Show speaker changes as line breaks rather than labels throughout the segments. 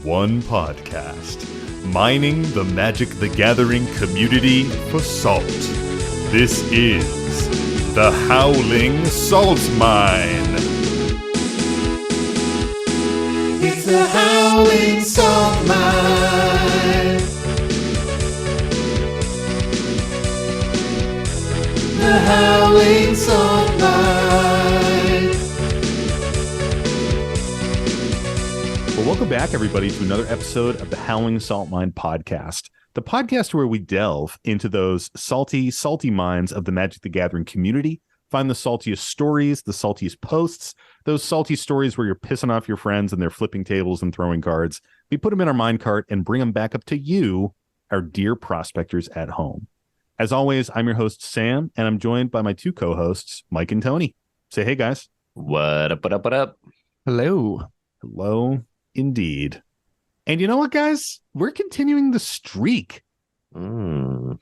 one podcast, mining the Magic the Gathering community for salt. This is the Howling Salt Mine.
It's the Howling Salt Mine. The Howling Salt Mine.
Well, welcome back, everybody, to another episode of the Howling Salt Mine podcast, the podcast where we delve into those salty mines of the Magic the Gathering community, find the saltiest stories, the saltiest posts, those salty stories where you're pissing off your friends and they're flipping tables and throwing cards. We put them in our mine cart and bring them back up to you, our dear prospectors at home. As always, I'm your host, Sam, and I'm joined by my two co-hosts, Mike and Tony. Say hey, guys.
What up?
Hello. Hello, indeed. And you know what, guys? We're continuing the streak. You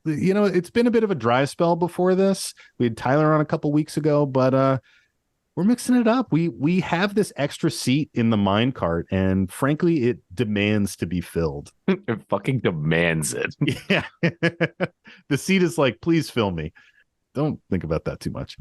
know, it's been a bit of a dry spell before this. We had Tyler on a couple weeks ago, but we're mixing it up. We have this extra seat in the mine cart, and frankly, it demands to be filled.
It fucking demands it.
Yeah. The seat is like, please fill me. Don't think about that too much.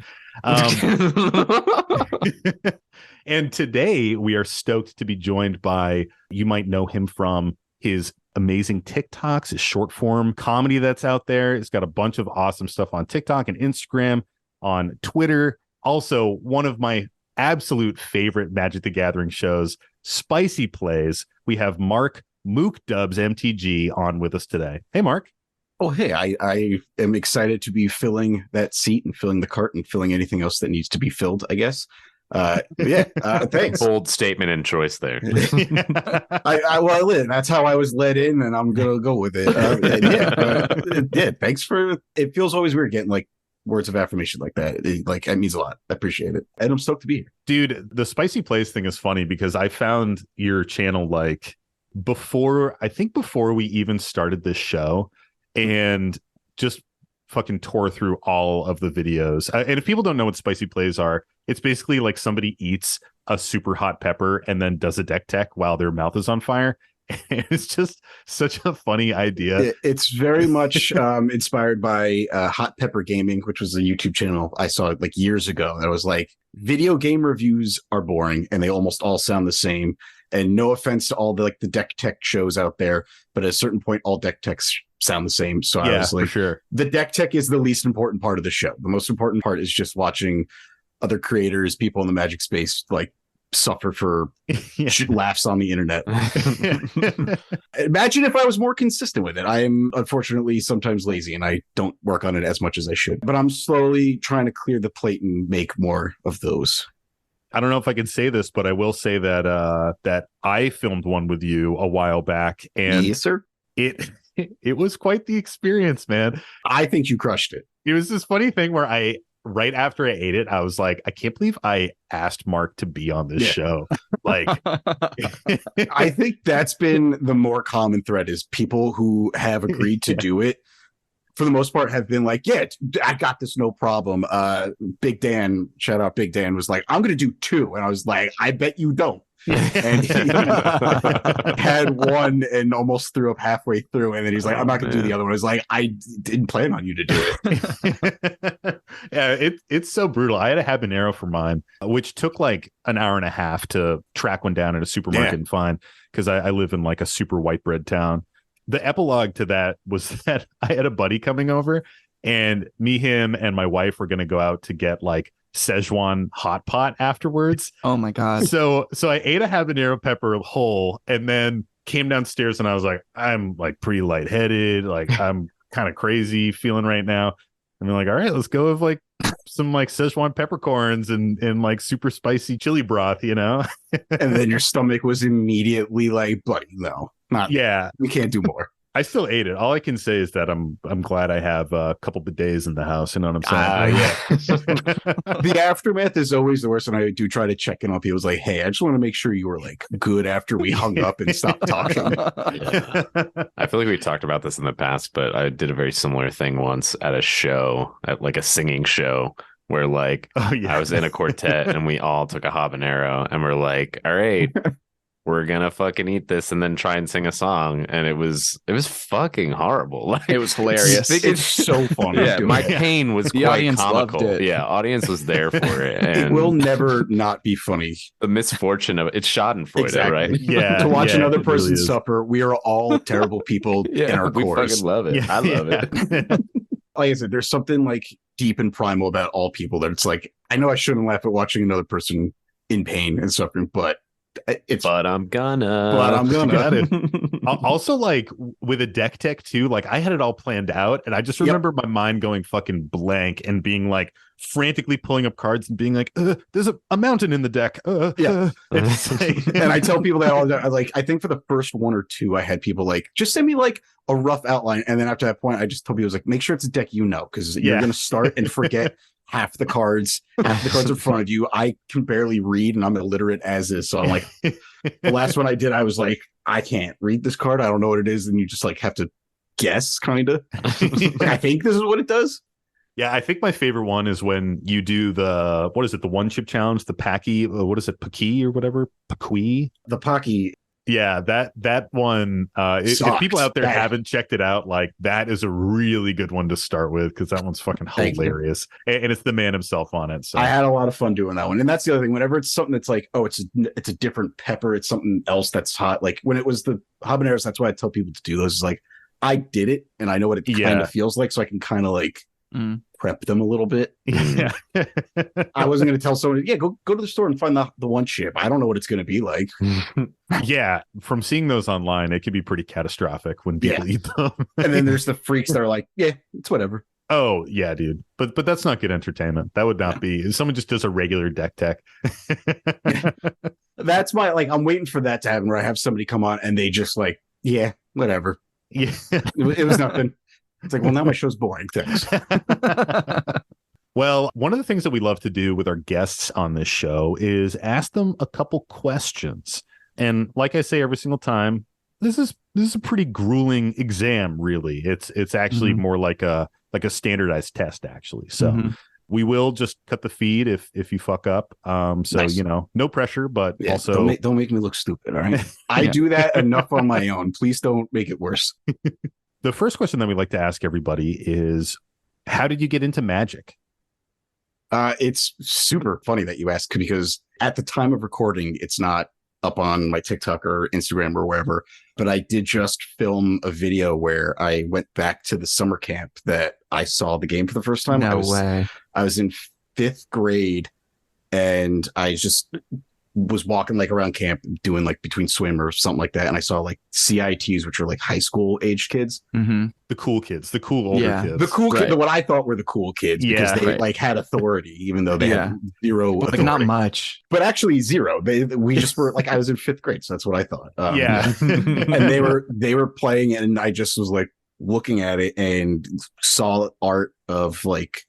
And today we are stoked to be joined by, you might know him from his amazing TikToks, his short form comedy that's out there. He's got a bunch of awesome stuff on TikTok and Instagram, on Twitter. Also, one of my absolute favorite Magic the Gathering shows, Spicy Plays. We have Mark MookDubsMTG on with us today. Hey, Mark.
Oh, hey, I am excited to be filling that seat and filling the cart and filling anything else that needs to be filled, I guess. Thanks.
Bold statement and choice there.
That's how I was led in, and I'm gonna go with it. Thanks for it. Feels always weird getting like words of affirmation like that. It means a lot. I appreciate it, and I'm stoked to be here,
dude. The Spicy Plays thing is funny because I found your channel like before we even started this show, and just fucking tore through all of the videos. And if people don't know what Spicy Plays are, it's basically like somebody eats a super hot pepper and then does a deck tech while their mouth is on fire. And it's just such a funny idea.
It's very much inspired by Hot Pepper Gaming, which was a YouTube channel I saw like years ago. And I was like, video game reviews are boring and they almost all sound the same. And no offense to all the deck tech shows out there, but at a certain point, all deck techs sound the same. So I was like,
for sure, the
deck tech is the least important part of the show. The most important part is just watching other creators, people in the Magic space, like suffer for laughs on the internet. Imagine if I was more consistent with it. I am unfortunately sometimes lazy and I don't work on it as much as I should, but I'm slowly trying to clear the plate and make more of those.
I don't know if I can say this, but I will say that that I filmed one with you a while back, and
yes, sir.
It was quite the experience, man.
I think you crushed it.
It was this funny thing where right after I ate it, I was like, I can't believe I asked Mark to be on this show. Like,
I think that's been the more common thread is people who have agreed to do it, for the most part, have been like, yeah, I got this, no problem. Big Dan, shout out Big Dan, was like, I'm going to do 2. And I was like, I bet you don't. And he had one and almost threw up halfway through. And then he's like, I'm not going to do the other one. I was like, I didn't plan on you to do
it. Yeah, it's so brutal. I had a habanero for mine, which took like an hour and a half to track one down at a supermarket and find, because I live in like a super white bread town. The epilogue to that was that I had a buddy coming over, and me, him, and my wife were going to go out to get like Szechuan hot pot afterwards.
Oh my god.
So I ate a habanero pepper whole and then came downstairs and I was like, I'm like pretty lightheaded, like I'm kind of crazy feeling right now. And they're like, all right, let's go with like some like Szechuan peppercorns and like super spicy chili broth, you know.
And then your stomach was immediately like, buddy, no, not we can't do more.
I still ate it. All I can say is that I'm glad I have a couple bidets in the house. You know what I'm
saying? The aftermath is always the worst. And I do try to check in on people. It's like, hey, I just want to make sure you were like good after we hung up and stopped talking.
Yeah. I feel like we talked about this in the past, but I did a very similar thing once at a show, at like a singing show, where like I was in a quartet and we all took a habanero and we're like, all right, we're gonna fucking eat this and then try and sing a song, and it was fucking horrible. Like,
It was hilarious.
It's so funny.
yeah,
doing
my
it.
pain was
The
quite
audience loved
comical.
it.
Yeah, audience was there for it,
It
and
will never not be funny.
the misfortune of it's Schadenfreude,
Exactly.
right?
Yeah.
To watch
yeah,
another
it really
person
is.
suffer, we are all terrible people in our
we
cores.
fucking love it.
Yeah,
I love it.
it.
Like I said, there's something like deep and primal about all people that it's like, I know I shouldn't laugh at watching another person in pain and suffering, but it's
But I'm gonna.
But I'm gonna.
Got it. Also, like with a deck tech too, like I had it all planned out, and I just remember my mind going fucking blank and being like frantically pulling up cards and being like, "There's a mountain in the deck." It's like-
and I tell people that all the time. Like, I think for the first one or two, I had people like, just send me like a rough outline, and then after that point, I just told people, I was like, make sure it's a deck because you're
Yeah.
gonna start and forget half the cards in front of you. I can barely read, and I'm illiterate as is. So I'm like, the last one I did, I was like, I can't read this card. I don't know what it is, and you just like have to guess, kind of. Like, I think this is what it does.
Yeah, I think my favorite one is when you do the the one chip challenge, the Packy, what is it, Paki or whatever, Paqui.
The Pocky.
Yeah, that one. If
Sucks.
people out there
That-
haven't checked it out, like that is a really good one to start with because that one's fucking
Thank you.
hilarious, and it's the man himself on it. So
I had a lot of fun doing that one, and that's the other thing. Whenever it's something that's like, oh, it's a different pepper, it's something else that's hot. Like when it was the habaneros, that's why I tell people to do those. Is like I did it, and I know what it kind
Yeah.
of feels like, so I can kind of like prep them a little bit.
yeah.
I wasn't going to tell someone, yeah, go to the store and find the one chip. I don't know what it's going to be like.
Yeah, from seeing those online, it can be pretty catastrophic when people eat them.
And then there's the freaks that are like, yeah, it's whatever.
Oh yeah, dude. But that's not good entertainment. That would not be. If someone just does a regular deck tech.
That's my like. I'm waiting for that to happen where I have somebody come on and they just like, yeah, whatever.
Yeah.
It was nothing. It's like, well, now my show's boring. Thanks.
Well, one of the things that we love to do with our guests on this show is ask them a couple questions. And like I say every single time, this is a pretty grueling exam, really. It's actually more like a standardized test, actually. So we will just cut the feed if you fuck up. So
Nice.
no pressure, but
Yeah,
also
don't make me look stupid. All right. I do that enough on my own. Please don't make it worse.
the first question that we like to ask everybody is, how did you get into Magic?
It's super funny that you ask because at the time of recording, it's not up on my TikTok or Instagram or wherever, but I did just film a video where I went back to the summer camp that I saw the game for the first time.
No way.
I was in 5th grade and I just was walking like around camp doing like between swim or something like that. And I saw like CITs, which are like high school age kids.
The cool kids, the cool older
Yeah.
kids.
The cool
Right.
kid, what I thought were the cool kids because
Yeah,
they
right.
like had authority, even though they had zero
But, like
authority.
not much.
But actually zero. We just were like, I was in 5th grade, so that's what I thought.
Yeah.
And they were playing, and I just was like looking at it and saw art of like,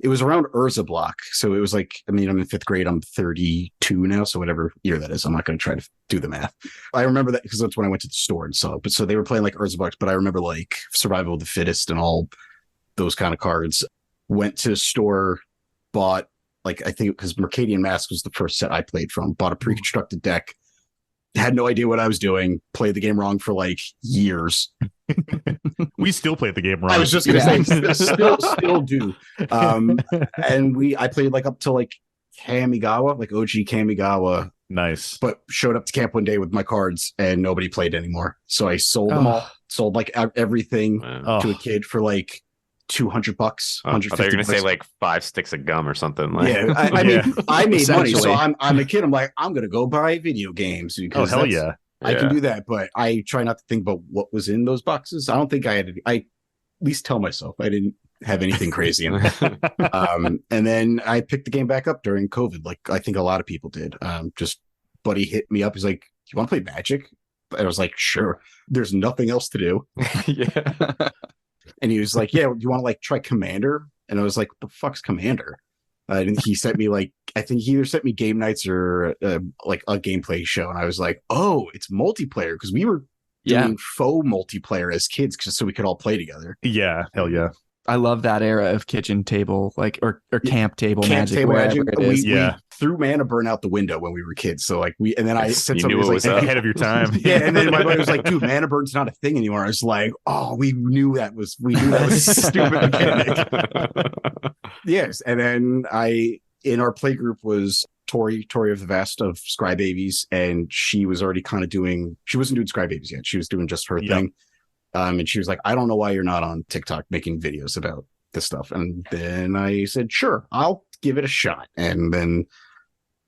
it was around Urza block. So it was like, I mean, I'm in 5th grade, I'm 32 now, so whatever year that is, I'm not going to try to do the math. I remember that because that's when I went to the store and saw it. But so they were playing like Urza blocks, but I remember like Survival of the Fittest and all those kind of cards. Went to the store, bought like, I think because Mercadian Mask was the first set I played from, bought a pre-constructed deck, had no idea what I was doing, played the game wrong for like years.
We still play the game wrong.
I was just gonna say still do. And I played like up to like Kamigawa, like OG Kamigawa,
nice.
but showed up to camp one day with my cards and nobody played anymore. So I sold them all, sold like everything
Oh.
to a kid for like $200,
I thought you were
$150.
gonna say like 5 sticks of gum or something. Like,
Yeah, I
Yeah.
mean, I made money, so
Essentially.
I'm a kid. I'm like, I'm gonna go buy video games
Oh
because
hell
that's-
yeah.
I can do that, but I try not to think about what was in those boxes. I don't think I had. I at least tell myself I didn't have anything crazy in it. And then I picked the game back up during COVID, like I think a lot of people did. Just buddy hit me up. He's like, "You want to play Magic?" And I was like, "Sure." There's nothing else to do.
yeah.
And he was like, "Yeah, do you want to like try Commander?" And I was like, "What the fuck's Commander?" And he sent me like, I think he either sent me game nights or like a gameplay show. And I was like, oh, it's multiplayer. Because we were doing faux multiplayer as kids just so we could all play together.
Yeah, hell yeah.
I love that era of kitchen table, like or camp table magic.
Magic.
It is.
We threw Mana Burn out the window when we were kids. So like and then I said something
was
like
ahead of your time.
Yeah, and then my buddy was like, "Dude, Mana Burn's not a thing anymore." I was like, "Oh, we knew that was a stupid mechanic." Yes, and then in our play group was Tori of the Vest of Scry Babies, and she was already kind of she wasn't doing Scry Babies yet. She was doing just her thing. And she was like, I don't know why you're not on TikTok making videos about this stuff. And then I said, sure, I'll give it a shot. And then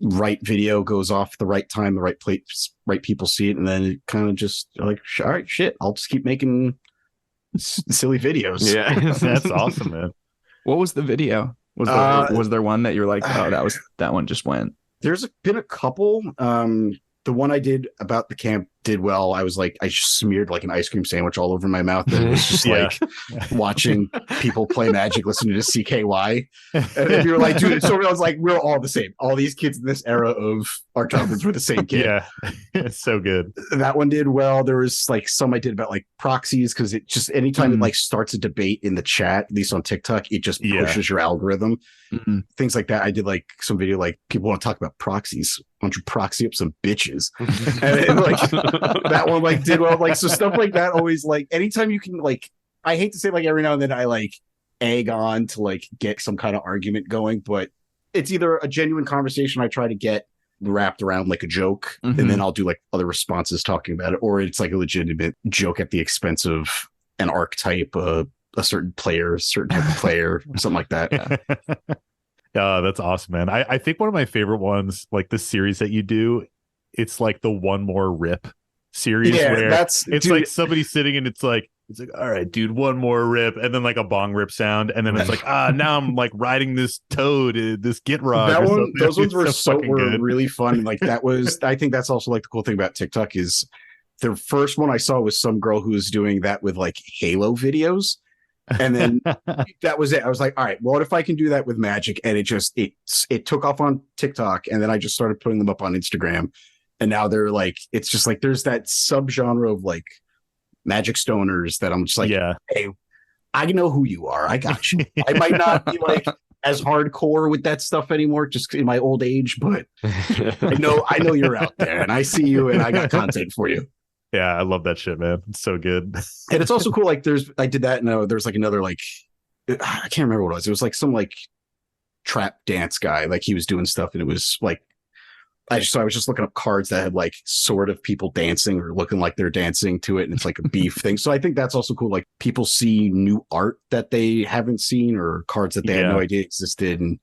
right video goes off the right time, the right place, right people see it. And then it kind of just like, all right, shit, I'll just keep making silly videos.
Yeah.
That's awesome, man.
What was the video? Was there one that you're like, oh, that one just went?
There's been a couple. The one I did about the camp did well. I was like, I just smeared like an ice cream sandwich all over my mouth. And it was just like watching people play Magic, listening to CKY. And you were like, dude, so I was like, we're all the same. All these kids in this era of our childhoods were the same kid.
Yeah, it's so good.
That one did well. There was like some I did about like proxies, because it just anytime it like starts a debate in the chat, at least on TikTok, it just pushes your algorithm. Things like that. I did like some video like people want to talk about proxies. Why don't you proxy up some bitches? And it, like that one like did well. Like so stuff like that always like anytime you can like I hate to say like every now and then I like egg on to like get some kind of argument going, but it's either a genuine conversation I try to get wrapped around like a joke, and then I'll do like other responses talking about it, or it's like a legitimate joke at the expense of an archetype, a certain player, a certain type of player, something like that.
Yeah, that's awesome, man. I think one of my favorite ones, like the series that you do, it's like the One More Rip series, where it's like somebody sitting and it's like, all right, dude, one more rip, and then like a bong rip sound, and then it's like, now I'm like riding this toad, this Gitrog.
Those ones were really fun. Like that was, I think that's also like the cool thing about TikTok is the first one I saw was some girl who was doing that with like Halo videos. And then that was it. I was like, all right, well, what if I can do that with Magic? And it took off on TikTok, and then I just started putting them up on Instagram. And now they're like, it's just like there's that subgenre of like Magic stoners that I'm just like, hey, I know who you are. I got you. I might not be like as hardcore with that stuff anymore, just in my old age, but I know you're out there, and I see you, and I got content for you.
Yeah, I love that shit, man. It's so good. And
it's also cool. Like I did that. No, there's like another, like, I can't remember what it was. It was like some like trap dance guy. Like he was doing stuff, and it was like, I was just looking up cards that had like sort of people dancing or looking like they're dancing to it. And it's like a beef thing. So I think that's also cool. Like people see new art that they haven't seen, or cards that they had no idea existed. And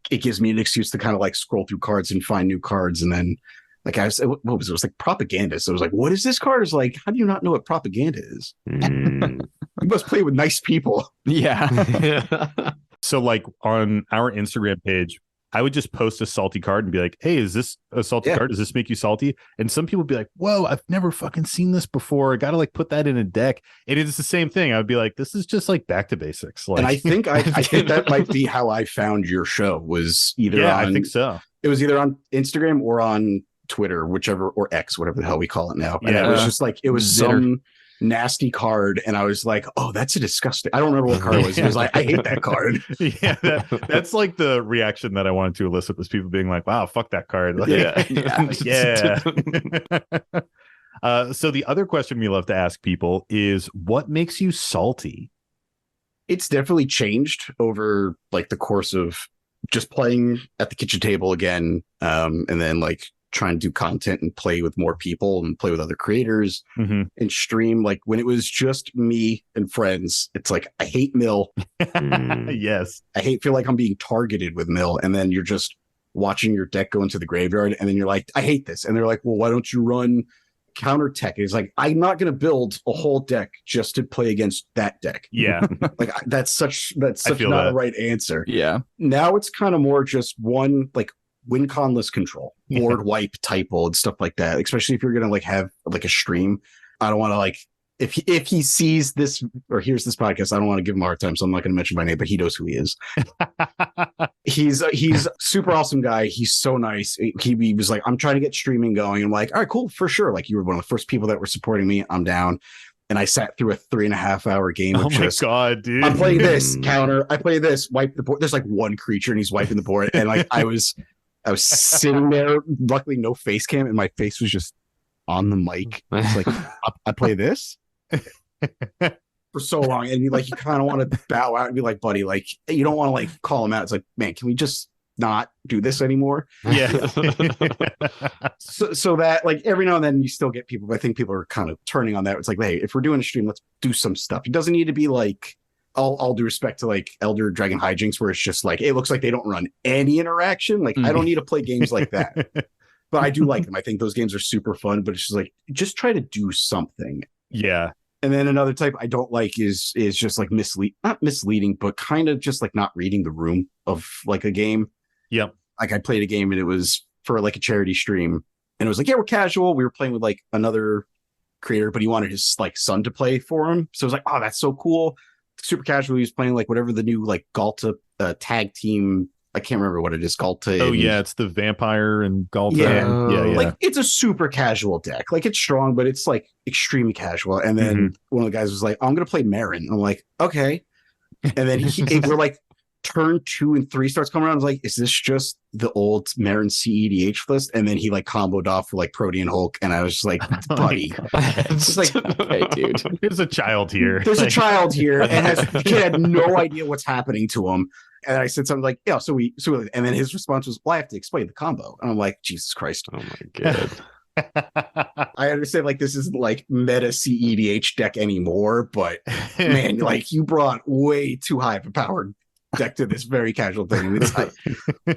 it gives me an excuse to kind of like scroll through cards and find new cards. And then, like what was it? It was like propaganda. So I was like, what is this card? It's like, how do you not know what propaganda is? You must play with nice people.
Yeah.
So like on our Instagram page, I would just post a salty card and be like, hey, is this a salty card? Does this make you salty? And some people would be like, whoa, I've never fucking seen this before. I got to like put that in a deck. And it's the same thing. I would be like, this is just like back to basics. Like,
and I think that might be how I found your show, was either
I think so.
It was either on Instagram or on Twitter, whichever, or X, whatever the hell we call it now. And it was just like, it was some nasty card, and I was like, oh, that's a disgusting, I don't remember what card it was. It was like, I hate that card.
That's like the reaction that I wanted to elicit, was people being like, wow, fuck that card. Like, so the other question we love to ask people is, what makes you salty?
It's definitely changed over like the course of just playing at the kitchen table again, and then like trying to do content and play with more people and play with other creators and stream. Like when it was just me and friends, it's like, I hate mill.
Yes.
I feel like I'm being targeted with mill. And then you're just watching your deck go into the graveyard, and then you're like, I hate this. And they're like, well, why don't you run counter tech? It's like, I'm not going to build a whole deck just to play against that deck.
Yeah.
Like that's such not the right answer.
Yeah.
Now it's kind of more just one, like, win conless control, board wipe typo and stuff like that, especially if you're gonna like have like a stream. I don't want to like, if he sees this or hears this podcast, I don't want to give him a hard time, so I'm not going to mention my name, but he knows who he is. He's a super awesome guy. He's so nice. He was like, I'm trying to get streaming going. I'm like, all right, cool, for sure. Like, you were one of the first people that were supporting me. I'm down. and I sat through a 3.5-hour game of
Oh my
just,
god, dude!
I'm playing this counter, I play this, wipe the board. There's like one creature and he's wiping the board, and like I was sitting there, luckily no face cam, and my face was just on the mic. It's like I play this for so long, and you kind of want to bow out and be like, buddy, like you don't want to like call him out. It's like, man, can we just not do this anymore?
Yeah.
so that like every now and then you still get people, but I think people are kind of turning on that. It's like, hey, if we're doing a stream, let's do some stuff. It doesn't need to be like all due respect to like Elder Dragon Hijinks, where it's just like it looks like they don't run any interaction. Like I don't need to play games like that. But I do like them. I think those games are super fun, but it's just like, just try to do something.
Yeah.
And then another type I don't like is just like not misleading, but kind of just like not reading the room of like a game.
Yep.
Like I played a game and it was for like a charity stream, and it was like, yeah, we're casual. We were playing with like another creator, but he wanted his like son to play for him. So it was like, oh, that's so cool. Super casual. He was playing like whatever the new like Galta tag team. I can't remember what it is. Galta.
Oh yeah, it's the vampire and Galta.
Yeah. Like it's a super casual deck. Like it's strong, but it's like extremely casual. And then one of the guys was like, I'm gonna play Marin. I'm like, okay. And then we're like, turn 2 and 3 starts coming around. I was like, is this just the old Marin CEDH list? And then he like comboed off for like Protean Hulk, and I was just like, buddy, it's like,
okay, dude.
There's a child here.
There's a child here, and the kid had no idea what's happening to him. And I said something like, yeah, so and then his response was, well, I have to explain the combo. And I'm like, Jesus Christ.
Oh my god.
I understand like this isn't like meta CEDH deck anymore, but man, like you brought way too high of a power deck to this very casual thing.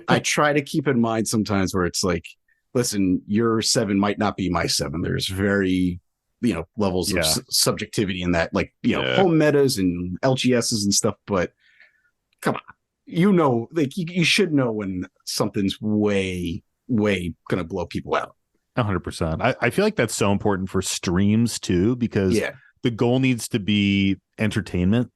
I try to keep in mind sometimes where it's like, listen, your 7 might not be my 7. There's very, levels of subjectivity in that, like, home metas and LGSs and stuff, but come on, like you should know when something's way gonna blow people out.
100%. I feel like that's so important for streams too, because the goal needs to be entertainment.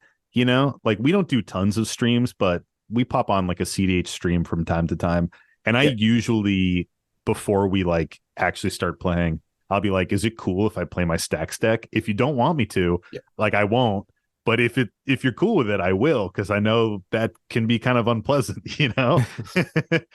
Like we don't do tons of streams, but we pop on like a CDH stream from time to time. And I usually, before we like actually start playing, I'll be like, is it cool if I play my stacks deck? If you don't want me to, like I won't. But if you're cool with it, I will, because I know that can be kind of unpleasant,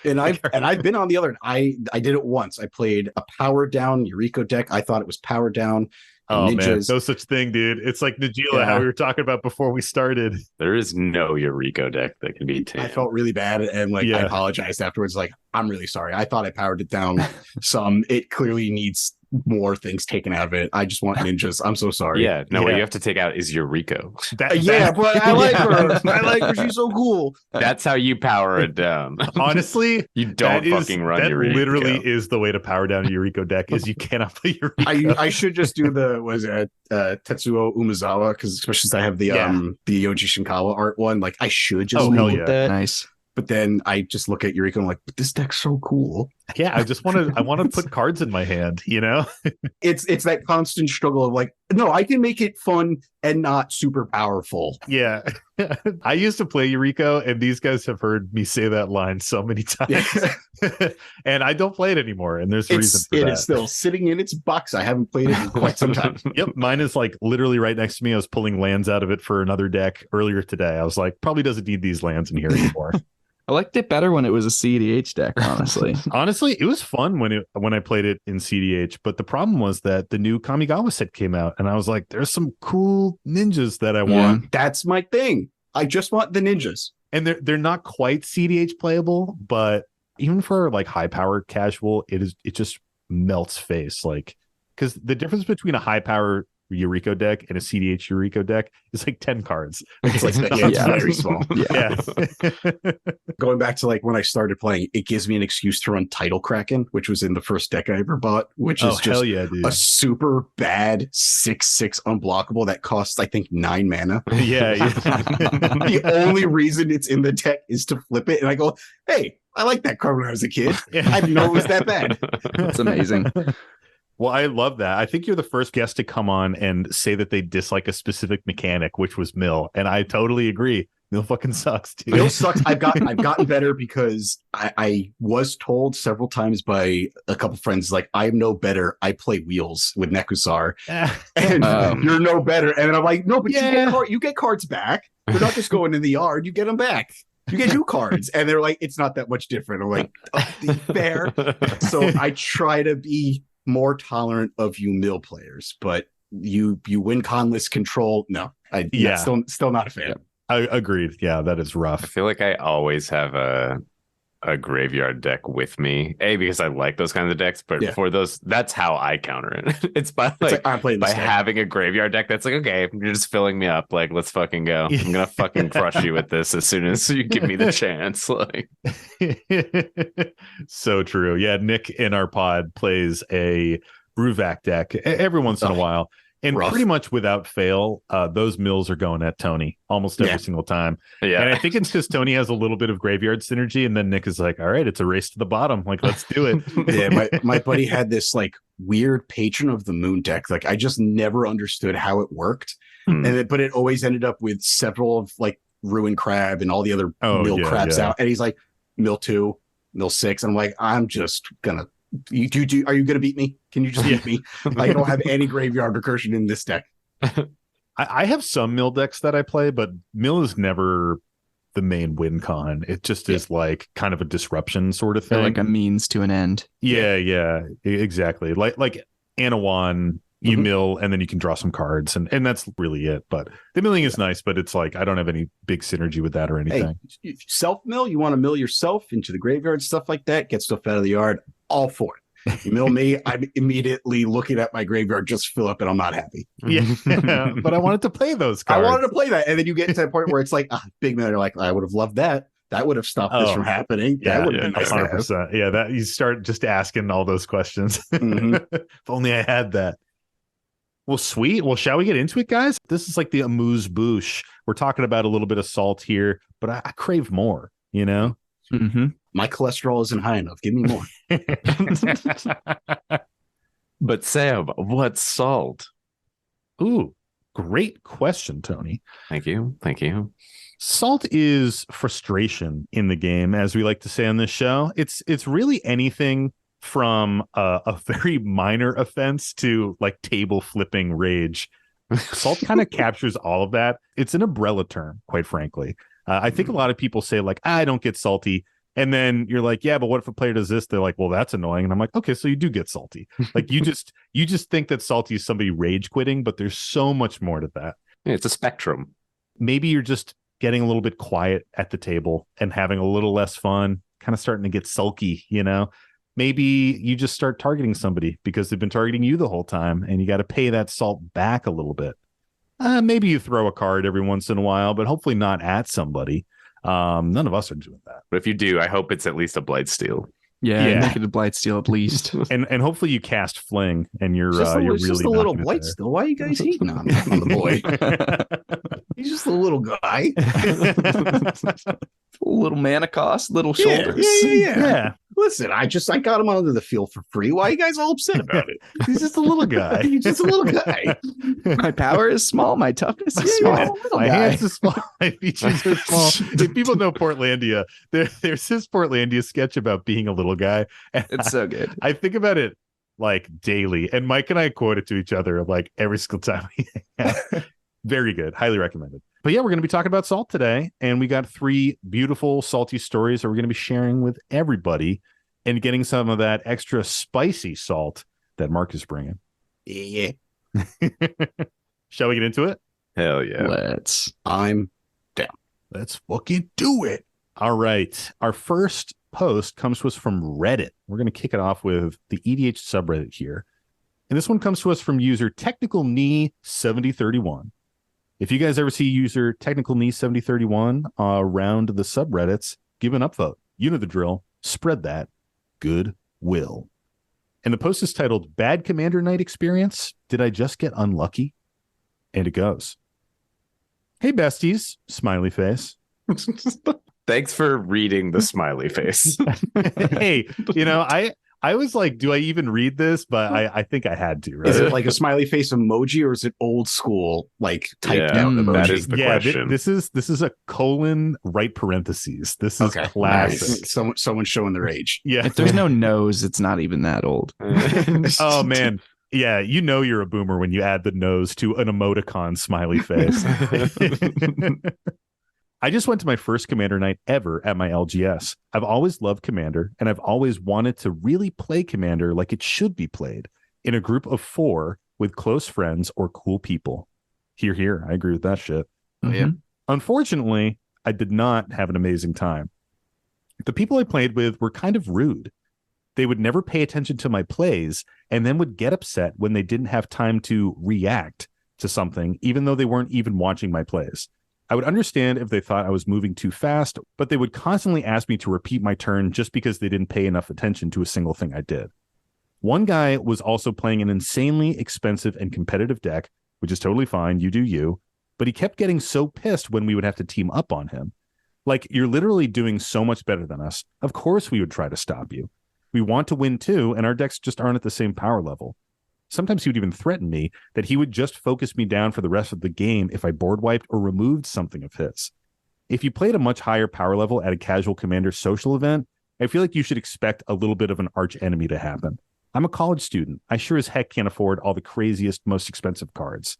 And I've been on the other. I did it once. I played a power down Yuriko deck. I thought it was power down.
Oh
ninjas.
Man, no such thing, dude. It's like Najila, how we were talking about before we started.
There is no Yuriko deck that can be tamed.
I felt really bad, and like I apologized afterwards. Like, I'm really sorry. I thought I powered it down some. It clearly needs more things taken out of it. I just want ninjas. I'm so sorry.
Yeah, no, what you have to take out is Yuriko.
But I like her. I like her. She's so cool.
That's how you power it down.
Honestly,
you don't fucking run Yuriko.
That literally is the way to power down a Yuriko deck, is you cannot play Yuriko.
I should just do Tetsuo Umezawa, because especially since I have the Yoji Shinkawa art one, like I should just that.
Nice.
But then I just look at Yuriko and I'm like, but this deck's so cool.
Yeah, I want to put cards in my hand,
It's that constant struggle of like, no, I can make it fun and not super powerful.
Yeah. I used to play Yuriko, and these guys have heard me say that line so many times. And I don't play it anymore, and there's a reason for that.
It is still sitting in its box. I haven't played it in quite some time.
Yep, mine is like literally right next to me. I was pulling lands out of it for another deck earlier today. I was like, probably doesn't need these lands in here anymore.
I liked it better when it was a CDH deck, honestly.
Honestly, it was fun when I played it in CDH, but the problem was that the new Kamigawa set came out, and I was like, there's some cool ninjas that I want.
That's my thing. I just want the ninjas.
And they're not quite CDH playable, but even for like high power casual, it just melts face. Like, because the difference between a high power Yuriko deck and a CDH Yuriko deck is like 10 cards.
It's like it's very small.
Yeah.
Going back to like when I started playing, it gives me an excuse to run Tidal Kraken, which was in the first deck I ever bought, which is just a super bad 6/6 unblockable that costs I think 9 mana.
Yeah.
The only reason it's in the deck is to flip it, and I go, hey, I like that card when I was a kid. I didn't know it was that bad.
That's amazing.
Well, I love that. I think you're the first guest to come on and say that they dislike a specific mechanic, which was mill. And I totally agree. Mill fucking sucks, dude.
Mill sucks. I've gotten better because I was told several times by a couple friends, like, I'm no better. I play wheels with Nekusar, and you're no better. And then I'm like, no, but you get cards back. They're not just going in the yard. You get them back. You get new cards. And they're like, it's not that much different. I'm like, fair. So I try to be more tolerant of you Mill players, but you win conless control. No, still not a fan.
Yeah. I agreed. Yeah, that is
I
rough.
feel like I always have a graveyard deck with me. Because I like those kinds of decks, but for those, that's how I counter it. It's by
I'm playing
by having a graveyard deck that's like, okay, you're just filling me up. Like, let's fucking go. I'm gonna fucking crush you with this as soon as you give me the chance. Like,
so true. Yeah, Nick in our pod plays a Bruvac deck every once in a while. And pretty much without fail, those mills are going at Tony almost every single time.
Yeah.
And I think it's because Tony has a little bit of graveyard synergy. And then Nick is like, all right, it's a race to the bottom. Like, let's do it.
Yeah, my buddy had this like weird Patron of the Moon deck. Like, I just never understood how it worked. But it always ended up with several of like Ruin Crab and all the other mill crabs out. And he's like, mill 2, mill 6. And I'm like, I'm just gonna are you gonna beat me? Can you just beat me? I don't have any graveyard recursion in this deck.
I have some mill decks that I play, but mill is never the main win con. It just is like kind of a disruption sort of thing.
Like a means to an end.
Yeah, exactly. Like Anawan, you mill and then you can draw some cards, and that's really it. But the milling is nice, but it's like I don't have any big synergy with that or anything.
Hey, self mill, you want to mill yourself into the graveyard, stuff like that, get stuff out of the yard, all for it. You mill me, I'm immediately looking at my graveyard just fill up, and I'm not happy.
Yeah, but I wanted to play those cards.
I wanted to play that, and then you get to that point where it's like, big mill, you're like, I would have loved that. That would have stopped this from happening.
Yeah,
that would have been nice
100%. Yeah, that you start just asking all those questions. If only I had that. Well, sweet. Well, shall we get into it, guys? This is like the amuse-bouche. We're talking about a little bit of salt here, but I crave more, you know?
My cholesterol isn't high enough. Give me more.
but Sam, what's salt?
Ooh, great question, Tony.
Thank you.
Salt is frustration in the game, as we like to say on this show. It's really anything from a very minor offense to like table flipping rage. Salt kind of captures all of that. It's an umbrella term, quite frankly. I think a lot of people say like, I don't get salty. And then you're like, yeah, but what if a player does this? They're like, well, that's annoying. And I'm like, okay, so you do get salty. Like you just think that salty is somebody rage quitting, but there's so much more to that.
Yeah, it's a spectrum.
Maybe you're just getting a little bit quiet at the table and having a little less fun, kind of starting to get sulky, you know? Maybe you just start targeting somebody because they've been targeting you the whole time and you got to pay that salt back a little bit. Maybe you throw a card every once in a while, but hopefully not at somebody. None of us are doing that.
But if you do, I hope it's at least a Blightsteel.
Yeah. Make it a Blightsteel at least.
and hopefully you cast Fling and you're really
just a little Blightsteel. Why are you guys hating on the boy? He's just a little guy.
Little mana cost, little shoulders.
Yeah.
Listen, I got him onto the field for free. Why are you guys all upset about it?
He's just a little guy.
He's just a little guy.
My power is small. My toughness is small.
My hands are small. My features are small. If people know Portlandia, there's this Portlandia sketch about being a little guy. And
It's so good.
I think about it like daily. And Mike and I quote it to each other like every single time we hang out. Very good. Highly recommended. But yeah, we're going to be talking about salt today. And we got 3 beautiful salty stories that we're going to be sharing with everybody and getting some of that extra spicy salt that Mark is bringing.
Yeah.
Shall we get into it?
Hell yeah.
I'm down.
Let's fucking do it. All right. Our first post comes to us from Reddit. We're going to kick it off with the EDH subreddit here. And this one comes to us from user Technical Knee 7031. If you guys ever see user Technical Knee 7031 around the subreddits, give an upvote. You know the drill. Spread that goodwill. And the post is titled Bad Commander Night Experience. Did I just get unlucky? And it goes. Hey, besties. Smiley face.
Thanks for reading the smiley face.
Hey, you know, I I was like, do I even read this? But I think I had to, right?
Is it like a smiley face emoji, or is it old school, like typed out emoji?
That is the question.
This is a colon right parentheses. This is
okay.
classic.
Nice. Someone showing their age.
Yeah.
If there's no nose, it's not even that old.
Oh man. Yeah, you know you're a boomer when you add the nose to an emoticon smiley face. I just went to my first Commander night ever at my LGS. I've always loved Commander, and I've always wanted to really play Commander like it should be played, in a group of 4 with close friends or cool people. Here, I agree with that shit.
Oh, yeah.
Unfortunately, I did not have an amazing time. The people I played with were kind of rude. They would never pay attention to my plays and then would get upset when they didn't have time to react to something, even though they weren't even watching my plays. I would understand if they thought I was moving too fast, but they would constantly ask me to repeat my turn just because they didn't pay enough attention to a single thing I did. One guy was also playing an insanely expensive and competitive deck, which is totally fine, you do you, but he kept getting so pissed when we would have to team up on him. Like, you're literally doing so much better than us. Of course we would try to stop you. We want to win too, and our decks just aren't at the same power level. Sometimes he would even threaten me that he would just focus me down for the rest of the game if I board wiped or removed something of his. If you played a much higher power level at a casual Commander social event, I feel like you should expect a little bit of an arch enemy to happen. I'm a college student. I sure as heck can't afford all the craziest, most expensive cards.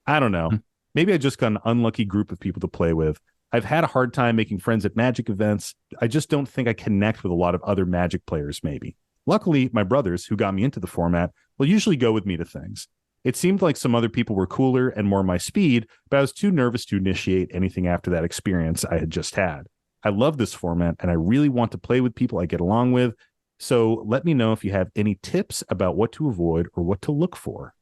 I don't know. Maybe I just got an unlucky group of people to play with. I've had a hard time making friends at Magic events. I just don't think I connect with a lot of other Magic players, maybe. Luckily, my brothers, who got me into the format, will usually go with me to things. It seemed like some other people were cooler and more my speed, but I was too nervous to initiate anything after that experience I had just had. I love this format, and I really want to play with people I get along with, so let me know if you have any tips about what to avoid or what to look for.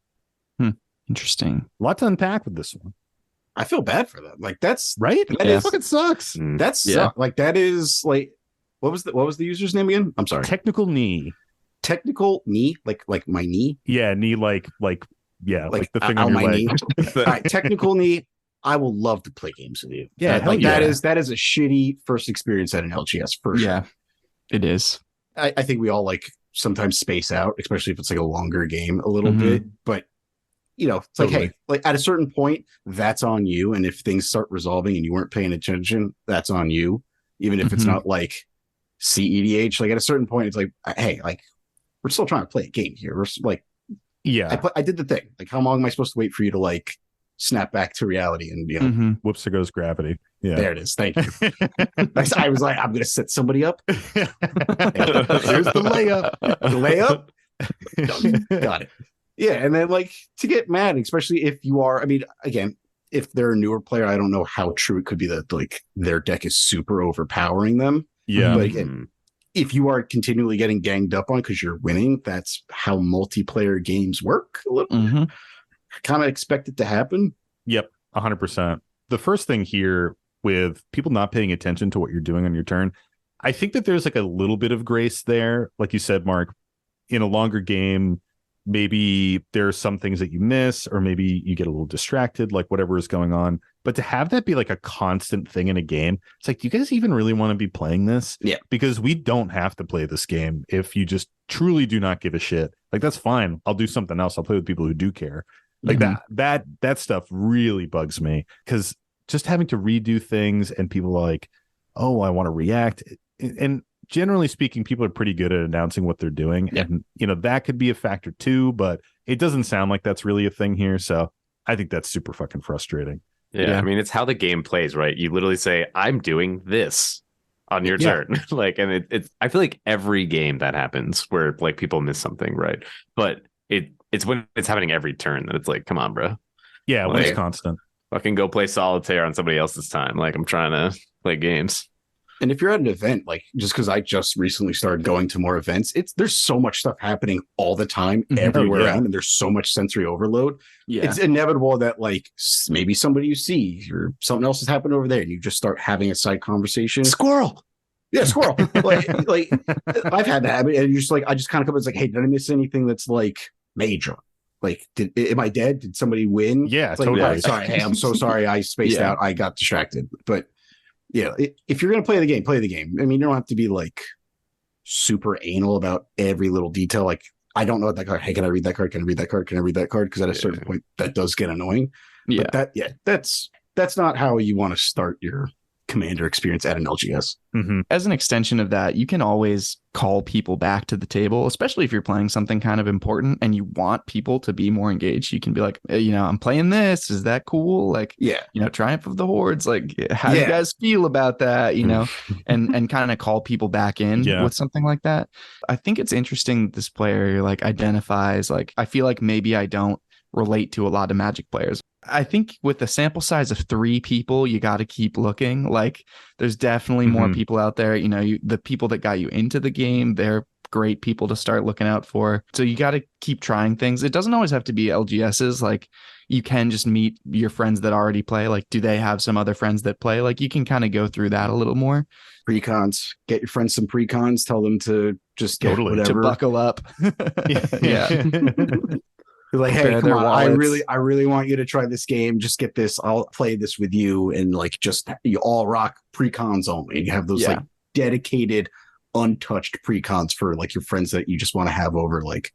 Interesting.
A lot to unpack with this one.
I feel bad for them. Like, that's
right.
Yeah.
Fucking sucks.
That's like, that is like, what was the user's name again? I'm sorry.
Technical knee.
Technical knee, like my knee.
Yeah, knee, like the thing on your
my
leg.
knee. All right, technical knee. I will love to play games with you.
Yeah,
that is a shitty first experience at an LGS for sure.
Yeah, it is.
I think we all like sometimes space out, especially if it's like a longer game a little bit. But it's like, hey, like at a certain point, that's on you. And if things start resolving and you weren't paying attention, that's on you. Even if it's not like CEDH, like at a certain point, it's like, hey, like we're still trying to play a game here. We're like, I did the thing. Like, how long am I supposed to wait for you to like snap back to reality? And
whoops, there goes gravity. Yeah,
there it is. Thank you. I was like, I'm gonna set somebody up. Here's
the layup.
The layup. Got it. Yeah, and then like to get mad, especially if you are. I mean, again, if they're a newer player, I don't know how true it could be that like their deck is super overpowering them.
Yeah,
but again, if you are continually getting ganged up on because you're winning, that's how multiplayer games work. A little. Kind of expect it to happen.
Yep, 100%. The first thing here with people not paying attention to what you're doing on your turn, I think that there's like a little bit of grace there. Like you said, Mark, in a longer game, maybe there are some things that you miss, or maybe you get a little distracted, like whatever is going on. But to have that be like a constant thing in a game, it's like, do you guys even really want to be playing this?
Yeah. Because
we don't have to play this game if you just truly do not give a shit. Like, that's fine. I'll do something else. I'll play with people who do care. Like that stuff really bugs me, because just having to redo things and people like, oh, I want to react. And generally speaking, people are pretty good at announcing what they're doing. Yeah. And, that could be a factor too, but it doesn't sound like that's really a thing here. So I think that's super fucking frustrating.
Yeah. I mean, it's how the game plays, right? You literally say, I'm doing this on your turn. Like, and it's, I feel like every game that happens where like people miss something, right? But it's when it's happening every turn that it's like, come on, bro.
Yeah,
like,
when it's constant.
Fucking go play solitaire on somebody else's time. Like, I'm trying to play games.
And if you're at an event, like, just because I just recently started going to more events, there's so much stuff happening all the time, everywhere around, and there's so much sensory overload. Yeah. It's inevitable that like maybe somebody you see or something else has happened over there, and you just start having a side conversation.
Squirrel.
Yeah, squirrel. like I've had that, and you just like, I just kind of come, it's like, hey, did I miss anything that's like major? Like, am I dead? Did somebody win?
Yeah,
like,
totally.
Right, sorry, hey, I'm so sorry. I spaced out. I got distracted. But if you're gonna play the game, play the game. I mean, you don't have to be like super anal about every little detail. Like, I don't know that card. Hey, can I read that card? Can I read that card? Can I read that card? Because at a certain point, that does get annoying.
Yeah.
But that's not how you want to start your Commander experience at an LGS.
Mm-hmm.
As an extension of that, you can always call people back to the table, especially if you're playing something kind of important and you want people to be more engaged. You can be like, hey, I'm playing this. Is that cool? Like, Triumph of the Hordes. Like, how do you guys feel about that? And kind of call people back in with something like that. I think it's interesting. This player like identifies, like, I feel like maybe I don't relate to a lot of Magic players. I think with a sample size of 3 people, you got to keep looking. Like, there's definitely more people out there. The people that got you into the game, they're great people to start looking out for. So you got to keep trying things. It doesn't always have to be LGSs. Like, you can just meet your friends that already play. Like, do they have some other friends that play? Like, you can kind of go through that a little more.
Precons, get your friends some precons. Tell them to just get whatever.
To buckle up. Yeah.
They're like, hey, come on, I really want you to try this game. Just get this. I'll play this with you. And like, just you all rock precons only. You have those like dedicated, untouched precons for like your friends that you just want to have over. Like,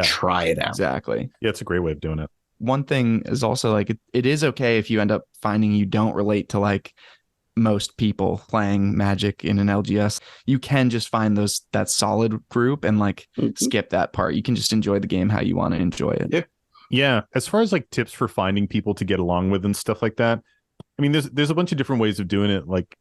try it out.
Exactly.
Yeah, it's a great way of doing it.
One thing is also like, it is okay if you end up finding you don't relate to like most people playing Magic in an LGS. You can just find that solid group and like skip that part. You can just enjoy the game how you want to enjoy it.
Yeah. As far as like tips for finding people to get along with and stuff like that, I mean, there's a bunch of different ways of doing it. Like,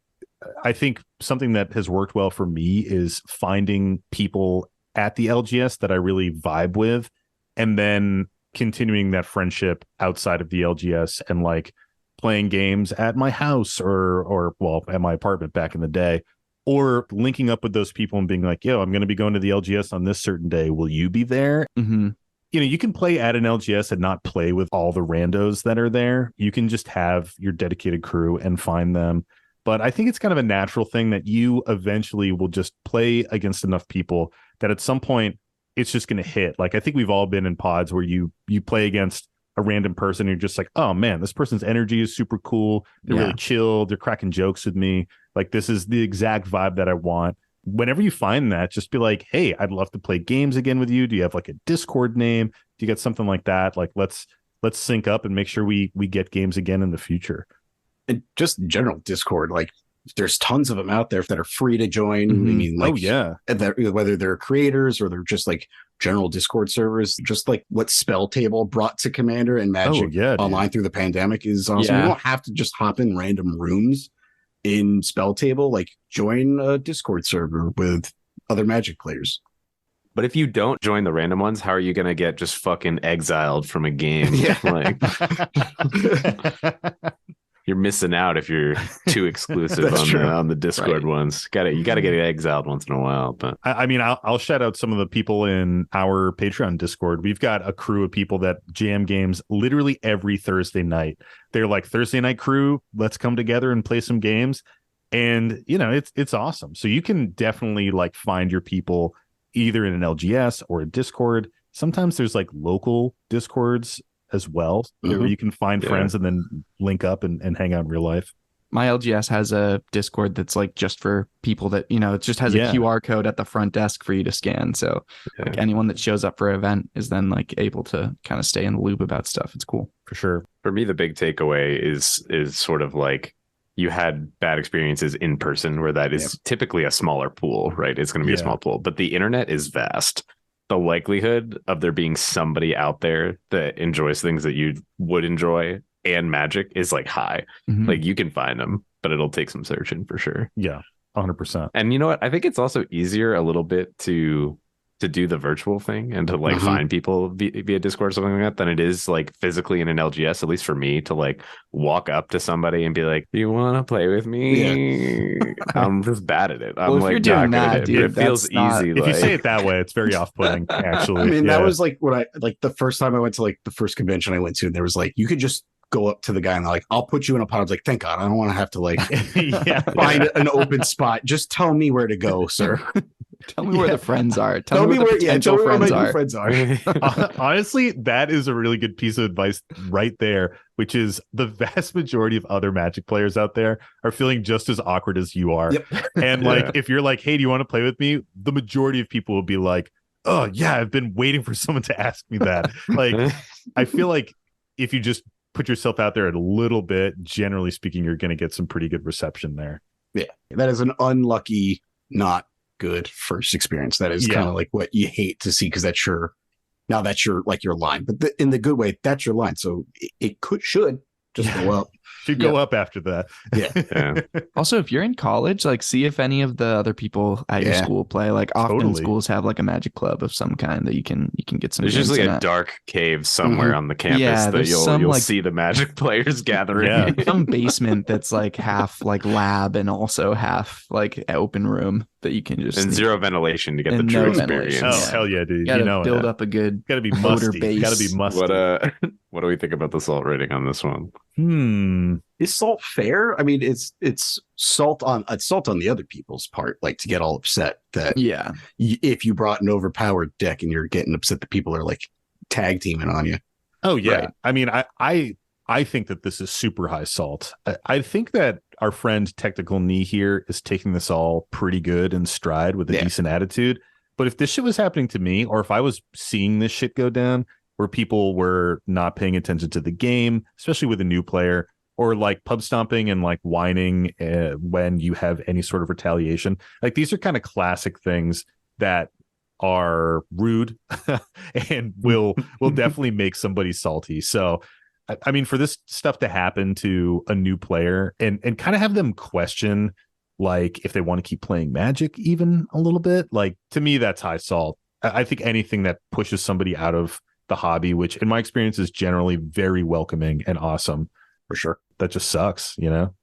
I think something that has worked well for me is finding people at the LGS that I really vibe with, and then continuing that friendship outside of the LGS and like playing games at my house or at my apartment back in the day, or linking up with those people and being like, yo, I'm going to be going to the LGS on this certain day. Will you be there?
Mm-hmm.
You can play at an LGS and not play with all the randos that are there. You can just have your dedicated crew and find them. But I think it's kind of a natural thing that you eventually will just play against enough people that at some point it's just going to hit. Like, I think we've all been in pods where you play against a random person, you're just like, oh man, this person's energy is super cool. They're really chill. They're cracking jokes with me. Like, this is the exact vibe that I want. Whenever you find that, just be like, hey, I'd love to play games again with you. Do you have like a Discord name? Do you get something like that? Like, let's sync up and make sure we get games again in the future.
And just general Discord, like, there's tons of them out there that are free to join.
Mm-hmm.
I mean, like, whether they're creators or they're just like general Discord servers, just like what Spell Table brought to Commander and Magic online through the pandemic is awesome. You don't have to just hop in random rooms in Spell Table. Like, join a Discord server with other Magic players.
But if you don't join the random ones, how are you going to get just fucking exiled from a game? Like, you're missing out if you're too exclusive on the Discord ones. You got to get exiled once in a while. But
I mean, I'll shout out some of the people in our Patreon Discord. We've got a crew of people that jam games literally every Thursday night. They're like, Thursday night crew, let's come together and play some games. And it's awesome. So you can definitely like find your people either in an LGS or a Discord. Sometimes there's like local Discords as well, where you can find friends and then link up and hang out in real life.
My LGS has a Discord that's like just for people that, it just has a QR code at the front desk for you to scan. So like anyone that shows up for an event is then like able to kind of stay in the loop about stuff. It's cool.
For sure.
For me, the big takeaway is sort of like, you had bad experiences in person where that is typically a smaller pool, right? It's going to be a small pool, but the internet is vast. The likelihood of there being somebody out there that enjoys things that you would enjoy and Magic is like high.
Mm-hmm.
Like, you can find them, but it'll take some searching for sure.
Yeah, 100%.
And you know what? I think it's also easier a little bit to do the virtual thing and to like find people via Discord or something like that than it is like physically in an LGS, at least for me, to like walk up to somebody and be like, do you want to play with me? I'm just bad at it. I'm
if
like,
you're doing that,
dude, it feels easy.
If you say it that way, it's very off-putting, actually.
I mean, that was like what the first time I went to like the first convention I went to, and there was like, you could just go up to the guy and like, I'll put you in a pod. I was like, thank God, I don't want to have to like find an open spot. Just tell me where to go, sir.
Tell me where the friends are.
Tell me
the
where
potential friends
my
are.
new friends are.
Honestly, that is a really good piece of advice right there, which is the vast majority of other Magic players out there are feeling just as awkward as you are.
Yep.
And like, if you're like, hey, do you want to play with me? The majority of people will be like, oh yeah, I've been waiting for someone to ask me that. Like, I feel like if you just put yourself out there a little bit, generally speaking, you're going to get some pretty good reception there.
Yeah, that is an unlucky, not good first experience. That is kind of like what you hate to see, because that's your line. But in the good way, that's your line. So it should just go up.
Should go up after that.
Yeah.
Also, if you're in college, like see if any of the other people at your school play. Like often schools have like a Magic club of some kind that you can get some.
There's just like a dark cave somewhere on the campus that you'll like, see the Magic players gathering.
Yeah. Some basement that's like half like lab and also half like open room that you can just
zero ventilation to get the true experience.
Oh hell yeah, dude!
You gotta build up a good.
Gotta be musty. Gotta be musty.
What do we think about the salt rating on this one?
Is salt fair? I mean, it's salt on the other people's part, like to get all upset that if you brought an overpowered deck and you're getting upset that people are like tag teaming on you.
Oh yeah, right. I mean, I think that this is super high salt. I think that our friend Technical Knee here is taking this all pretty good in stride with a decent attitude. But if this shit was happening to me, or if I was seeing this shit go down, where people were not paying attention to the game, especially with a new player, or like pub stomping and like whining when you have any sort of retaliation. Like these are kind of classic things that are rude and will definitely make somebody salty. So, I mean, for this stuff to happen to a new player and kind of have them question, like if they want to keep playing Magic even a little bit, like to me, that's high salt. I think anything that pushes somebody out of the hobby, which in my experience is generally very welcoming and awesome, for sure, that just sucks, you know?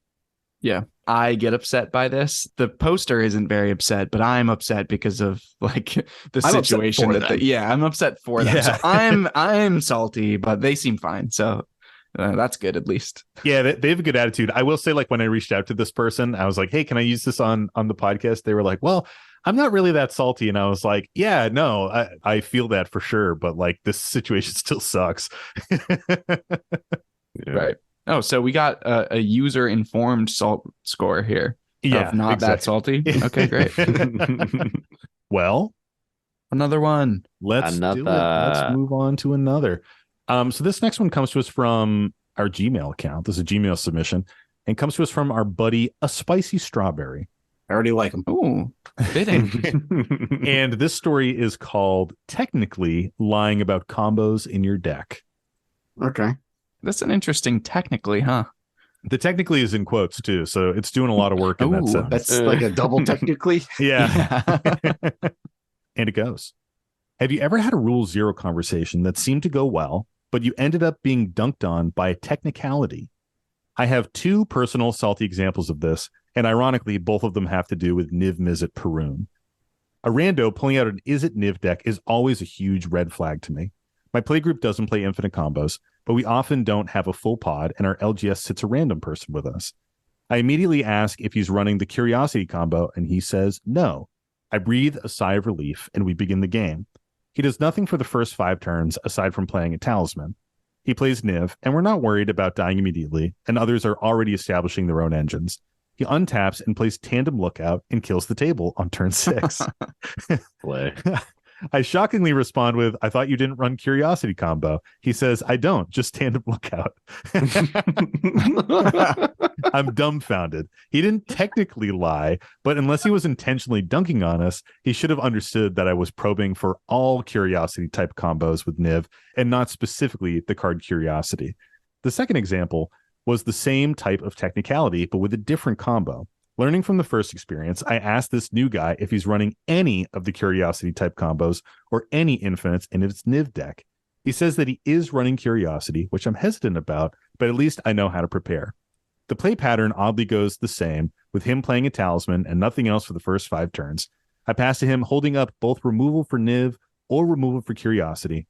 Yeah, I get upset by this. The poster isn't very upset, but I'm upset because of like the situation I'm upset for them. So I'm salty, but they seem fine. So that's good, at least.
Yeah, they have a good attitude. I will say, like, when I reached out to this person, I was like, hey, can I use this on the podcast? They were like, well, I'm not really that salty. And I was like, yeah, no, I feel that for sure. But like this situation still sucks.
Right. Oh, so we got a user informed salt score here.
Yeah.
Not that salty. Okay, great.
Well,
another one.
Let's do it. Let's move on to another. So this next one comes to us from our Gmail account. This is a Gmail submission and comes to us from our buddy, A Spicy Strawberry.
I already like him.
Oh, fitting.
And this story is called Technically Lying About Combos in Your Deck.
Okay.
That's an interesting technically, huh?
The technically is in quotes too, so it's doing a lot of work in that sense.
That's like a double technically.
Yeah. And it goes. Have you ever had a Rule Zero conversation that seemed to go well, but you ended up being dunked on by a technicality? I have two personal salty examples of this, and ironically, both of them have to do with Niv Mizzet Perun. A rando pulling out an Is It Niv deck is always a huge red flag to me. My playgroup doesn't play infinite combos, but we often don't have a full pod, and our LGS sits a random person with us. I immediately ask if he's running the Curiosity combo, and he says no. I breathe a sigh of relief, and we begin the game. He does nothing for the first 5 turns aside from playing a Talisman. He plays Niv, and we're not worried about dying immediately, and others are already establishing their own engines. He untaps and plays Tandem Lookout and kills the table on turn 6.
Play.
I shockingly respond with, I thought you didn't run Curiosity combo. He says, I don't, just Tandem Lookout. I'm dumbfounded. He didn't technically lie, but unless he was intentionally dunking on us, he should have understood that I was probing for all Curiosity type combos with Niv and not specifically the card Curiosity. The second example was the same type of technicality, but with a different combo. Learning from the first experience, I asked this new guy if he's running any of the Curiosity type combos or any infinites in his Niv deck. He says that he is running Curiosity, which I'm hesitant about, but at least I know how to prepare. The play pattern oddly goes the same, with him playing a Talisman and nothing else for the first 5 turns. I pass to him holding up both removal for Niv or removal for Curiosity.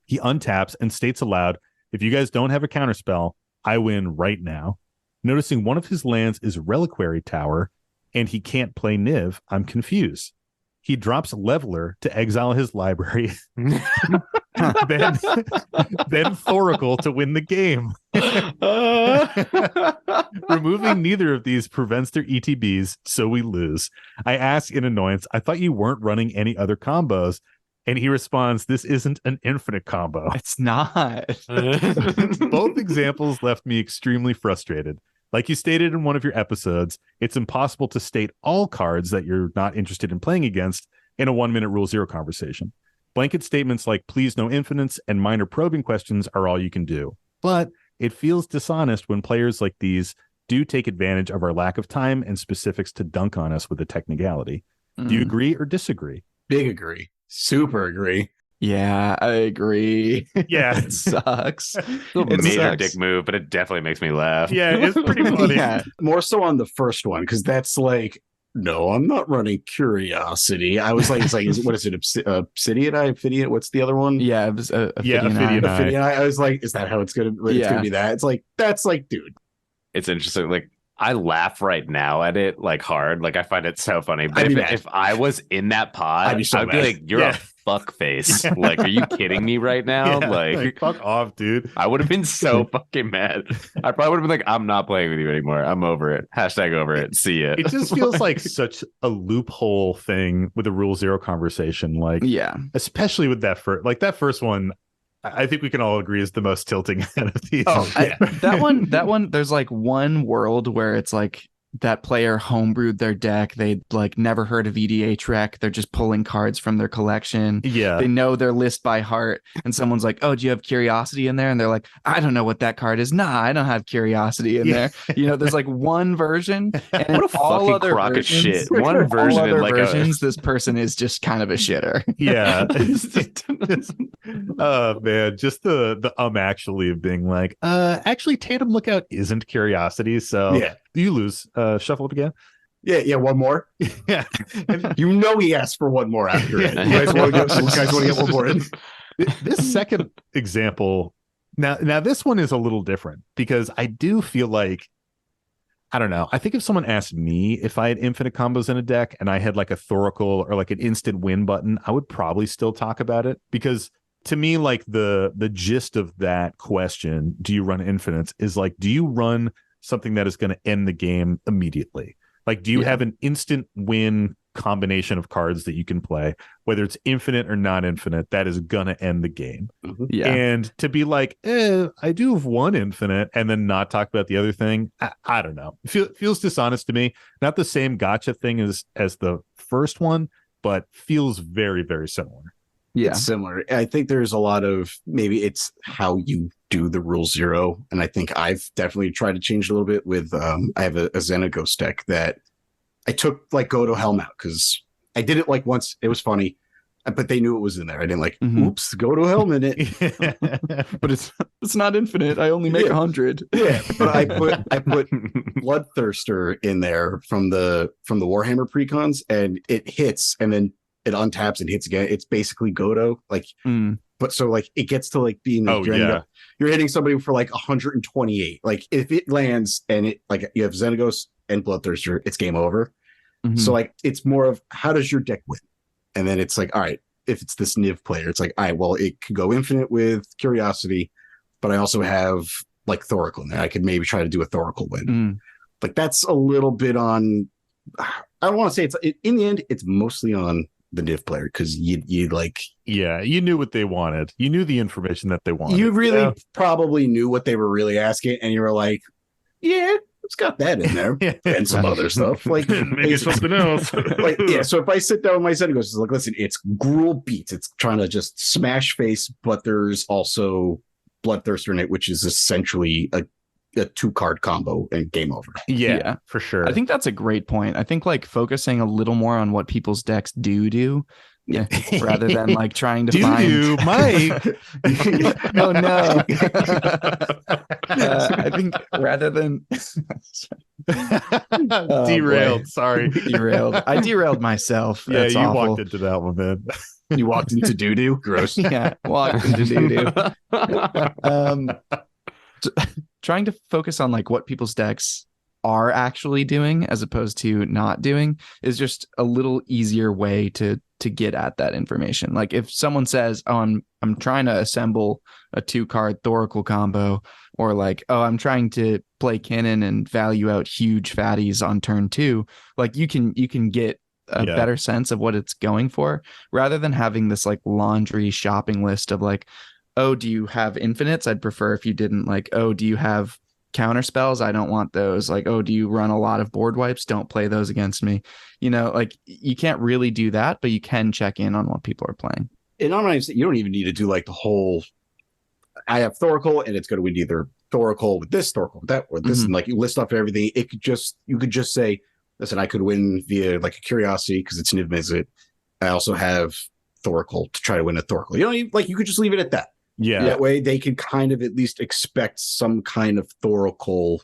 He untaps and states aloud, if you guys don't have a counterspell, I win right now. Noticing one of his lands is Reliquary Tower, and he can't play Niv, I'm confused. he drops Leveler to exile his library, then Thoracle to win the game. Removing neither of these prevents their ETBs, so we lose. I ask in annoyance, I thought you weren't running any other combos. And he responds, this isn't an infinite combo.
It's not.
Both examples left me extremely frustrated. Like you stated in one of your episodes, it's impossible to state all cards that you're not interested in playing against in a 1 minute Rule Zero conversation. Blanket statements like please no infinites and minor probing questions are all you can do. But it feels dishonest when players like these do take advantage of our lack of time and specifics to dunk on us with a technicality. Do you agree or disagree?
Big agree. Super agree.
Yeah, I agree.
Yeah.
It sucks.
It major dick move, but it definitely makes me laugh.
Yeah, it's pretty funny.
Yeah.
More so on the first one, because that's like, no, I'm not running Curiosity. I was like, what is it? Obsidian? What's the other one?
Yeah, it was
Ophidian Eye.
Ophidian Eye. I was like, is that how it's gonna be that? It's like, that's like, dude.
It's interesting. Like, I laugh right now at it, like hard. Like, I find it so funny. But if I was in that pod, I'd be like, you're a fuck face. Like, are you kidding me right now?
Yeah,
like,
fuck off, dude.
I would have been so fucking mad. I probably would have been like, I'm not playing with you anymore. I'm over it. Hashtag over it. See ya.
It just feels like such a loophole thing with the Rule Zero conversation. Like,
yeah,
especially with that first one. I think we can all agree is the most tilting out of these.
Oh, yeah. that one. There's like one world where it's like that player homebrewed their deck. They like never heard of EDH Rec. They're just pulling cards from their collection.
Yeah.
They know their list by heart. And someone's like, oh, do you have Curiosity in there? And they're like, I don't know what that card is. Nah, I don't have Curiosity in there. You know, there's like one version. And
what a fucking crock of shit. One version in like
this person is just kind of a shitter.
Yeah. Oh man, just the actually of being like, actually Tatum Lookout isn't Curiosity, so
yeah.
You lose. Shuffle it again.
Yeah, one more.
Yeah.
You know he asked for one more after it. You guys want to get one more in?
This second example, now this one is a little different because I do feel like, I don't know. I think if someone asked me if I had infinite combos in a deck and I had like a Thoracle or like an instant win button, I would probably still talk about it because to me, like the gist of that question, do you run infinites, is like, do you run something that is going to end the game immediately? Like, do you have an instant win combination of cards that you can play, whether it's infinite or not infinite, that is going to end the game?
Yeah.
And to be like, I do have one infinite and then not talk about the other thing, I don't know. Feels dishonest to me. Not the same gotcha thing as the first one, but feels very, very similar.
Yeah,
it's similar. I think there's a lot of, maybe it's how you do the Rule Zero, and I think I've definitely tried to change a little bit with I have a Xenagos deck that I took like Godo Helm out because I did it like once. It was funny, but they knew it was in there. I didn't like, oops, Godo Helm in it.
But it's not infinite. I only make 100.
Yeah, but I put Bloodthirster in there from the Warhammer precons, and it hits, and then it untaps and hits again. It's basically Godo, like, but so like it gets to like being like, you're hitting somebody for like 128. Like if it lands and it like you have Xenagos and Bloodthirster, it's game over. So like it's more of how does your deck win, and then it's like, all right, if it's this Niv player, it's like, all right, well, it could go infinite with Curiosity, but I also have like Thoracle in there. I could maybe try to do a Thoracle win. Like that's a little bit on. I don't want to say it's in the end. It's mostly on the Niv player because you like,
yeah, you knew what they wanted. You knew the information that they wanted.
You really probably knew what they were really asking, and you were like, yeah, it's got that in there and some other stuff. Like
maybe something else.
Like, yeah. So if I sit down with my Xenagos, it's like, listen, it's Gruul Beats. It's trying to just smash face, but there's also Bloodthirster in it, which is essentially a 2-card combo and game over.
Yeah, for sure.
I think that's a great point. I think like focusing a little more on what people's decks do. Yeah, rather than like trying to find
Mike.
Oh no. I think rather than
derailed. Sorry,
derailed. I derailed myself.
Yeah,
That's
you
awful.
walked into that one, man.
You walked into doo-doo. Gross.
Yeah, walked into doo-doo. Trying to focus on like what people's decks are actually doing as opposed to not doing is just a little easier way to get at that information. Like if someone says, oh, I'm trying to assemble a 2-card Thoracle combo, or like, oh, I'm trying to play Kinnan and value out huge fatties on turn 2, like you can get a better sense of what it's going for, rather than having this like laundry shopping list of like, oh, do you have infinites? I'd prefer if you didn't. Like, oh, do you have counter spells? I don't want those. Like, oh, do you run a lot of board wipes? Don't play those against me. You know, like you can't really do that, but you can check in on what people are playing.
And honestly, you don't even need to do like the whole, I have Thoracle and it's going to win either Thoracle with this, Thoracle with that, or this, and like you list off everything. You could just say, listen, I could win via like a curiosity because it's Niv Mizzet. I also have Thoracle to try to win a Thoracle. You know, like you could just leave it at that.
Yeah.
That way they can kind of at least expect some kind of Thoracle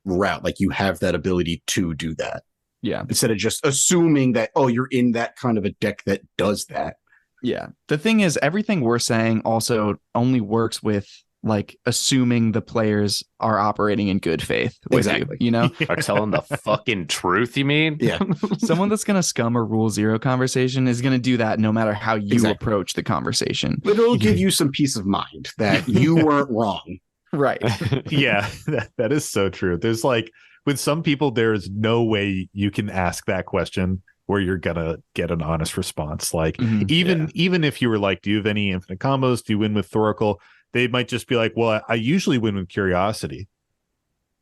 route. Like you have that ability to do that.
Yeah.
Instead of just assuming that, oh, you're in that kind of a deck that does that.
Yeah. The thing is, everything we're saying also only works with like assuming the players are operating in good faith with you know?
Are telling the fucking truth, you mean?
Yeah.
Someone that's going to scum a rule 0 conversation is going to do that no matter how you approach the conversation.
But it'll give you some peace of mind that you weren't wrong.
Right.
Yeah, that is so true. There's like, with some people, there's no way you can ask that question where you're gonna get an honest response. Like even if you were like, do you have any infinite combos? Do you win with Thoracle? They might just be like, well, I usually win with Curiosity.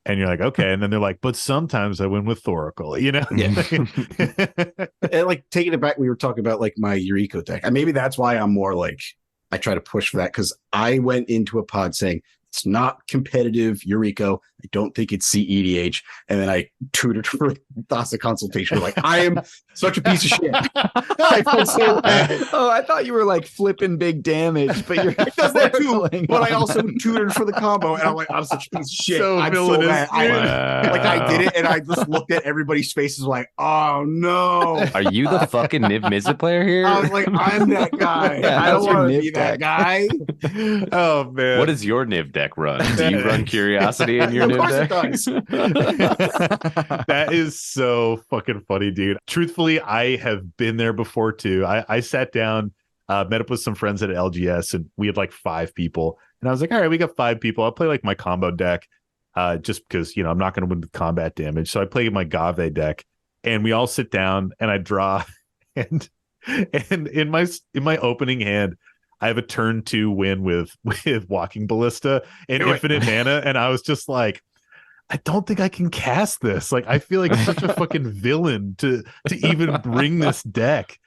And you're like, okay. And then they're like, but sometimes I win with Thoracle, you know?
Yeah. And like taking it back, we were talking about like my Yuriko deck. And maybe that's why I'm more like, I try to push for that, because I went into a pod saying, it's not competitive Yuriko. I don't think it's CEDH. And then I tutored for Thassa consultation. Like, I am such a piece of shit. I feel so bad.
Oh, I thought you were like flipping big damage, but you're
does that too. But I also tutored for the combo, and I'm like, I'm such a piece of shit. I'm so mad. I did it, and I just looked at everybody's faces like, oh no.
Are you the fucking Niv Mizzet player here?
I was like, I'm that guy.
Yeah,
I don't want to be
deck.
that guy.
Oh man.
What does your Niv deck run? Do you run Curiosity in your
Of
Niv
course
deck?
it does.
That is so fucking funny, dude. Truthfully, I have been there before too. I sat down, met up with some friends at LGS, and we had like 5 people. And I was like, all right, we got 5 people. I'll play like my combo deck, just because, you know, I'm not going to win with combat damage. So I play my Gave deck, and we all sit down, and I draw, and in my opening hand, I have a turn 2 win with Walking Ballista and infinite mana, and I was just like, I don't think I can cast this. Like, I feel like such a fucking villain to even bring this deck.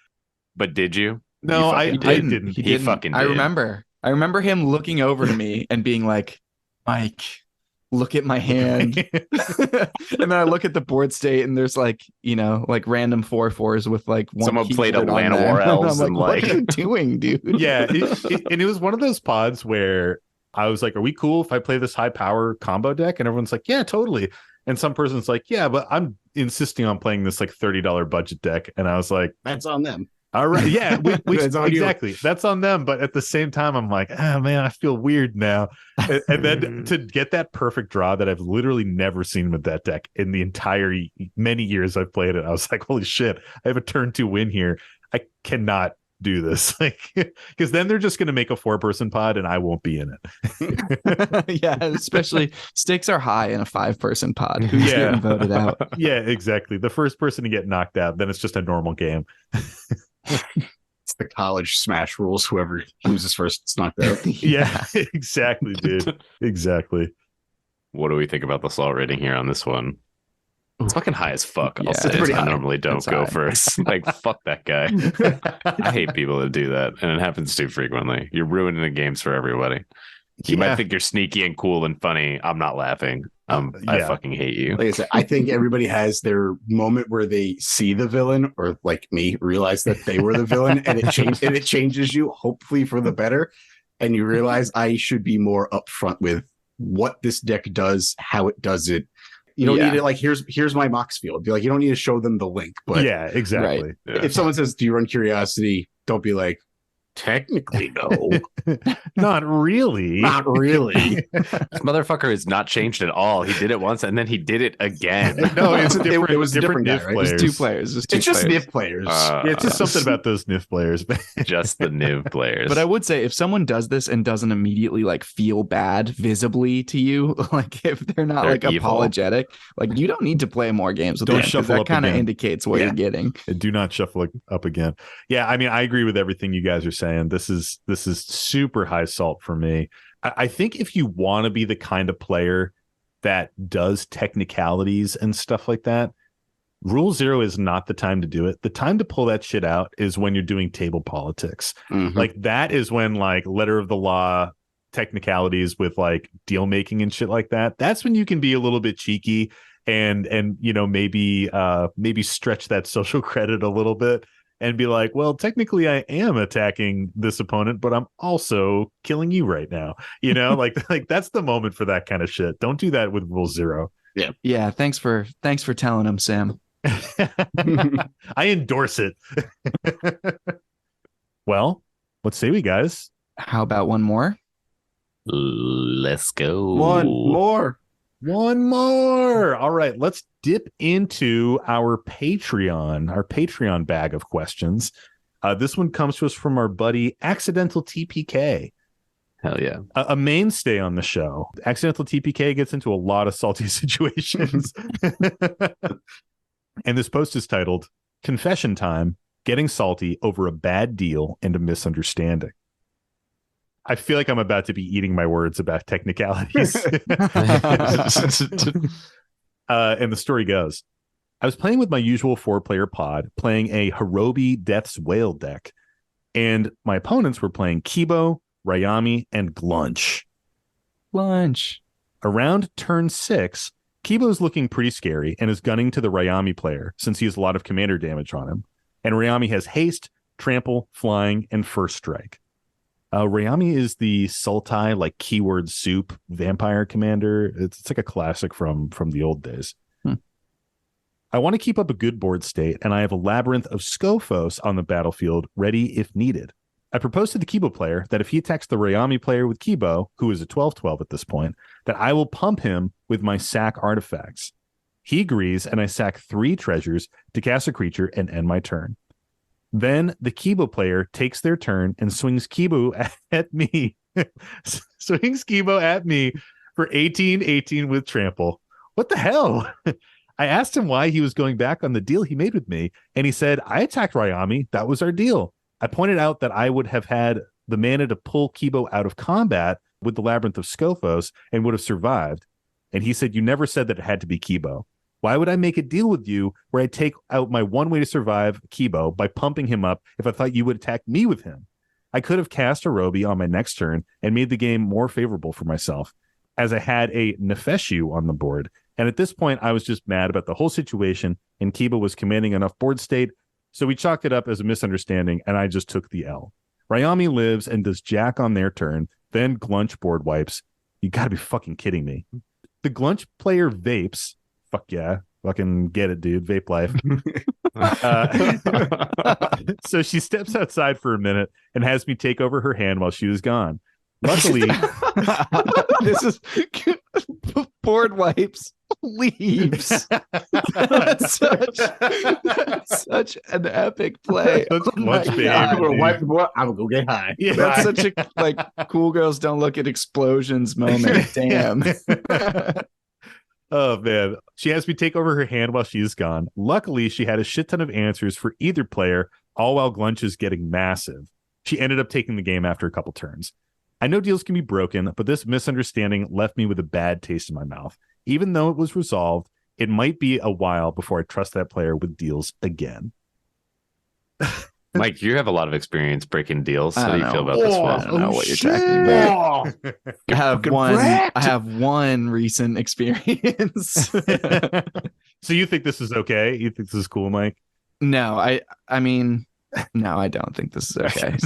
But did you?
No, I didn't.
He didn't.
Fucking did.
I remember him looking over to me and being like, Mike, look at my hand. And then I look at the board state, and there's like, you know, like random 4/4s with like one.
Someone played a
keyboard on
Llanowar
there.
Elves,
I'm like,
and
what are you doing, dude?
Yeah, and it was one of those pods where I was like, are we cool if I play this high power combo deck? And everyone's like, yeah, totally. And some person's like, yeah, but I'm insisting on playing this like $30 budget deck. And I was like,
That's on them.
all right, yeah,
That's on you.
exactly. That's on them. But at the same time, I'm like, oh man, I feel weird now. And then to get that perfect draw that I've literally never seen with that deck in the entire many years I've played it, I was like, holy shit, I have a turn 2 win here. I cannot do this, like, because then they're just going to make a 4-person pod and I won't be in it.
Yeah, especially stakes are high in a 5-person pod. Who's getting voted out?
Yeah, exactly. The first person to get knocked out, then it's just a normal game.
It's the college smash rules. Whoever loses first is knocked out.
Yeah, exactly, dude. Exactly.
What do we think about the salt rating here on this one? It's fucking high as fuck.
Yeah,
I'll say
pretty
I
high.
normally don't
It's
go
high.
first. Like, fuck that guy. I hate people that do that, and it happens too frequently. You're ruining the games for everybody. You might think you're sneaky and cool and funny. I'm not laughing. I
Yeah.
fucking hate you.
Like I said, I think everybody has their moment where they see the villain, or like me, realize that they were the villain, and it changes you, hopefully for the better. And you realize I should be more upfront with what this deck does, how it does it. You don't need it like, here's my Mox field. Be like, you don't need to show them the link. But
yeah, exactly.
Right.
Yeah.
if someone says, do you run Curiosity? Don't be like, Technically, no.
Not really.
Not really.
This motherfucker has not changed at all. He did it once and then he did it again.
No, it's different.
It was
different
guy,
Niv
right?
players.
It's two players.
It's just Niv players.
Yeah, it's just something about those Niv players.
Just the Niv players.
But I would say if someone does this and doesn't immediately like feel bad visibly to you, like if they're not
They're
like
evil.
apologetic, like you don't need to play more games with
Don't
them, 'cause
shuffle
that
up
kind of
again.
indicates what you're getting.
Do not shuffle it up again. Yeah, I mean, I agree with everything you guys are saying. This is super high salt for me. I think if you want to be the kind of player that does technicalities and stuff like that, Rule 0 is not the time to do it. The time to pull that shit out is when you're doing table politics.
Mhm.
Like that is when like letter of the law technicalities with like deal making and shit like that. That's when you can be a little bit cheeky and you know maybe stretch that social credit a little bit and be like, well, technically I am attacking this opponent, but I'm also killing you right now. You know, like that's the moment for that kind of shit. Don't do that with Rule 0.
Yeah, thanks for telling him, Sam.
I endorse it. Well, what say we guys?
How about one more?
Let's go.
One more.
All right, let's dip into our Patreon bag of questions. This one comes to us from our buddy Accidental TPK,
Hell yeah.
a mainstay on the show. Accidental TPK gets into a lot of salty situations. And this post is titled Confession Time, Getting Salty Over a Bad Deal and a Misunderstanding. I feel like I'm about to be eating my words about technicalities. And the story goes, I was playing with my usual 4-player pod, playing a Hirobi Death's Whale deck, and my opponents were playing Kibo, Ryami, and Gluntch.
Lunch.
Around turn 6, Kibo's looking pretty scary and is gunning to the Ryami player since he has a lot of commander damage on him. And Ryami has haste, trample, flying, and first strike. Ryami is the Sultai, like keyword soup vampire commander. It's like a classic from the old days. I want to keep up a good board state, and I have a labyrinth of Skophos on the battlefield ready if needed. I propose to the Kibo player that if he attacks the Ryami player with Kibo, who is a 12/12 at this point, that I will pump him with my sack artifacts. He agrees, and I sack 3 treasures to cast a creature and end my turn. Then the Kibo player takes their turn and swings Kibo at me. Swings Kibo at me for 18/18 with trample. What the hell? I asked him why he was going back on the deal he made with me, and he said, I attacked Ryami. That was our deal. I pointed out that I would have had the mana to pull Kibo out of combat with the Labyrinth of Skophos and would have survived. And he said, you never said that it had to be Kibo. Why would I make a deal with you where I take out my one way to survive Kibo by pumping him up if I thought you would attack me with him? I could have cast a Roby on my next turn and made the game more favorable for myself, as I had a Nefeshu on the board. And at this point, I was just mad about the whole situation, and Kibo was commanding enough board state, so we chalked it up as a misunderstanding, and I just took the L. Ryami lives and does jack on their turn, then Gluntch board wipes. You gotta be fucking kidding me. The Gluntch player vapes. Fuck yeah. Fucking get it, dude. Vape life. So she steps outside for a minute and has me take over her hand while she was gone. Luckily,
This is board wipes. Leaves. That's such an epic play.
That's
Oh my
Gluntch, baby.
God.
I'm gonna wipe the board. I'm gonna go get high.
Yeah.
That's such a like cool girls don't look at explosions moment. Damn.
Oh man, she has me take over her hand while she's gone. Luckily, she had a shit ton of answers for either player, all while Gluntch is getting massive. She ended up taking the game after a couple turns. I know deals can be broken, but this misunderstanding left me with a bad taste in my mouth. Even though it was resolved, it might be a while before I trust that player with deals again.
Mike, you have a lot of experience breaking deals.
I
How do you
don't
feel
know.
about this
I
one?
don't know what you're talking about. I have one recent experience.
So you think this is okay? You think this is cool, Mike?
No, I mean, no, I don't think this is okay.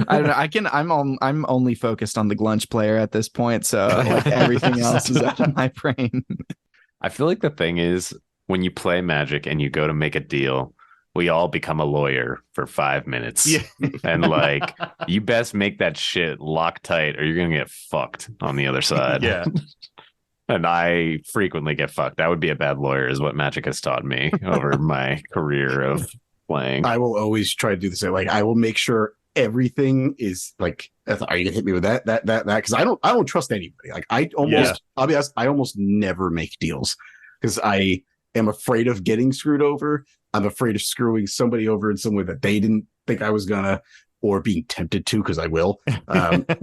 I don't know. I'm only focused on the Gluntch player at this point, so like everything else is out of my brain.
I feel like the thing is when you play Magic and you go to make a deal, we all become a lawyer for 5 minutes.
Yeah.
And like, you best make that shit lock tight or you're going to get fucked on the other side.
Yeah.
And I frequently get fucked. I would be a bad lawyer is what Magic has taught me over my career of playing.
I will always try to do the same. Like, I will make sure everything is like, are you gonna hit me with that? Because I don't trust anybody. Like, I'll be honest, I almost never make deals because I am afraid of getting screwed over. I'm afraid of screwing somebody over in some way that they didn't think I was gonna, or being tempted to, because I will.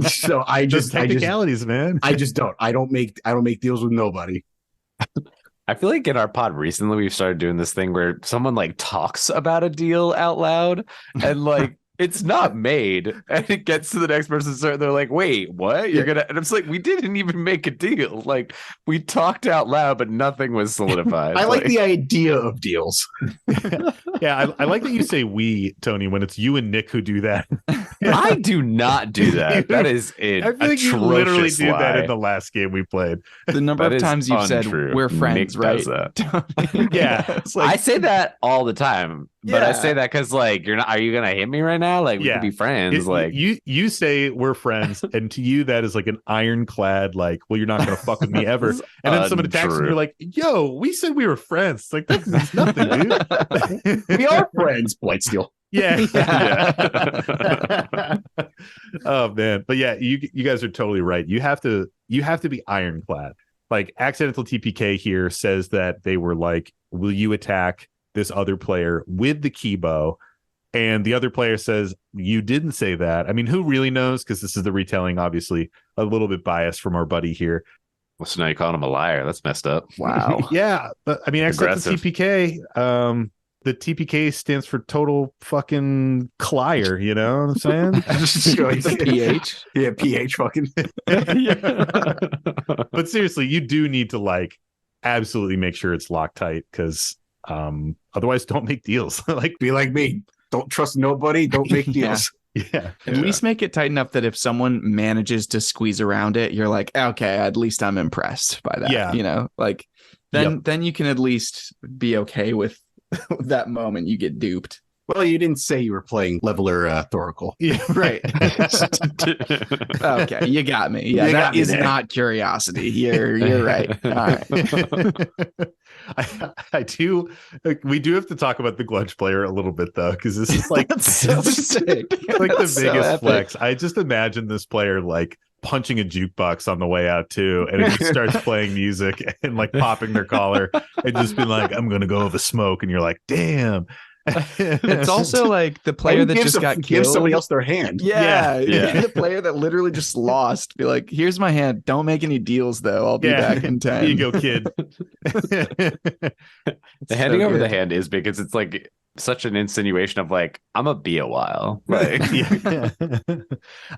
So
technicalities, man.
I don't make deals with nobody.
I feel like in our pod recently we've started doing this thing where someone like talks about a deal out loud and like it's not made, and it gets to the next person's turn. They're like, "Wait, what? You're gonna?" And I'm just like, "We didn't even make a deal. Like, we talked out loud, but nothing was solidified."
I like the idea of deals.
Yeah, I like that you say "we," Tony, when it's you and Nick who do that.
I do not do that. That is
I feel like you literally did that in the last game we played.
The number of times you've said we're friends,
Nick
right?
Yeah, it's like,
I say that all the time, but I say that because like you're not. Are you gonna hit me right now? Like we could be friends. Like
you say we're friends, and to you that is like an ironclad. Like, well, you're not gonna fuck with me ever. And then someone attacks you, and you're like, "Yo, we said we were friends." Like that means nothing, dude.
We are friends, Blightsteel.
Yeah. Oh man, but yeah, you guys are totally right. You have to be ironclad. Like accidental TPK here says that they were like, "Will you attack this other player with the Kibo?" And the other player says, "You didn't say that." I mean, who really knows? Because this is the retelling, obviously a little bit biased from our buddy here.
Well, so now you called him a liar. That's messed up.
Wow.
Yeah, but I mean, accidental TPK. The TPK stands for total fucking Clier, you know what I'm saying?
PH. Yeah, PH fucking.
But seriously, you do need to like absolutely make sure it's Loctite because otherwise don't make deals. Like,
be like me. Don't trust nobody. Don't make deals.
Yeah.
At least make it tight enough that if someone manages to squeeze around it, you're like, okay, at least I'm impressed by that.
Yeah.
You know, like then you can at least be okay with that moment you get duped.
Well, you didn't say you were playing Leveler Thoracle.
Yeah, right.
Okay, you got me. Yeah, that is not curiosity. You're right. All right.
I do. We do have to talk about the Gluntch player a little bit though, because this is like
so sick.
Like the
So
biggest
epic.
flex. I just imagine this player like punching a jukebox on the way out too, and it just starts playing music and like popping their collar and just being like, "I'm gonna go have a smoke," and you're like, "Damn."
It's also like the player that just got
give
killed.
somebody else their hand.
Yeah.
Yeah.
The player that literally just lost. Be like, here's my hand. Don't make any deals though. I'll be back in 10.
Here you go, kid.
The handing over the hand is because it's like such an insinuation of like, I'm gonna be a while. Like,
Yeah.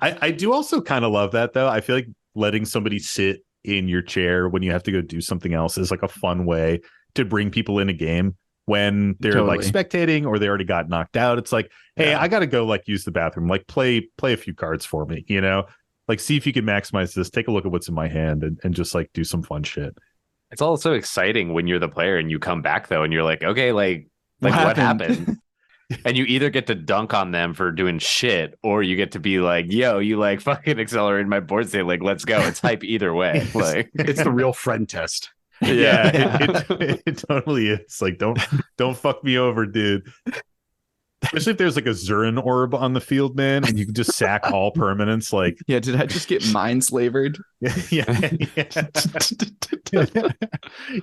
I do also kind of love that though. I feel like letting somebody sit in your chair when you have to go do something else is like a fun way to bring people in a game when they're like spectating or they already got knocked out. It's like, hey, I gotta go like use the bathroom, like play a few cards for me, you know, like see if you can maximize this, take a look at what's in my hand and just like do some fun shit.
it's all so exciting when you're the player and you come back though and you're like, okay, like what happened? And you either get to dunk on them for doing shit, or you get to be like, yo, you like fucking accelerated my board state, like let's go. It's hype either way. Like
It's the real friend test.
Yeah, it totally is. Like, don't fuck me over, dude. Especially if there's like a Zurin orb on the field, man, and you can just sack all permanents. Like,
Yeah, did I just get mind slavered?
yeah.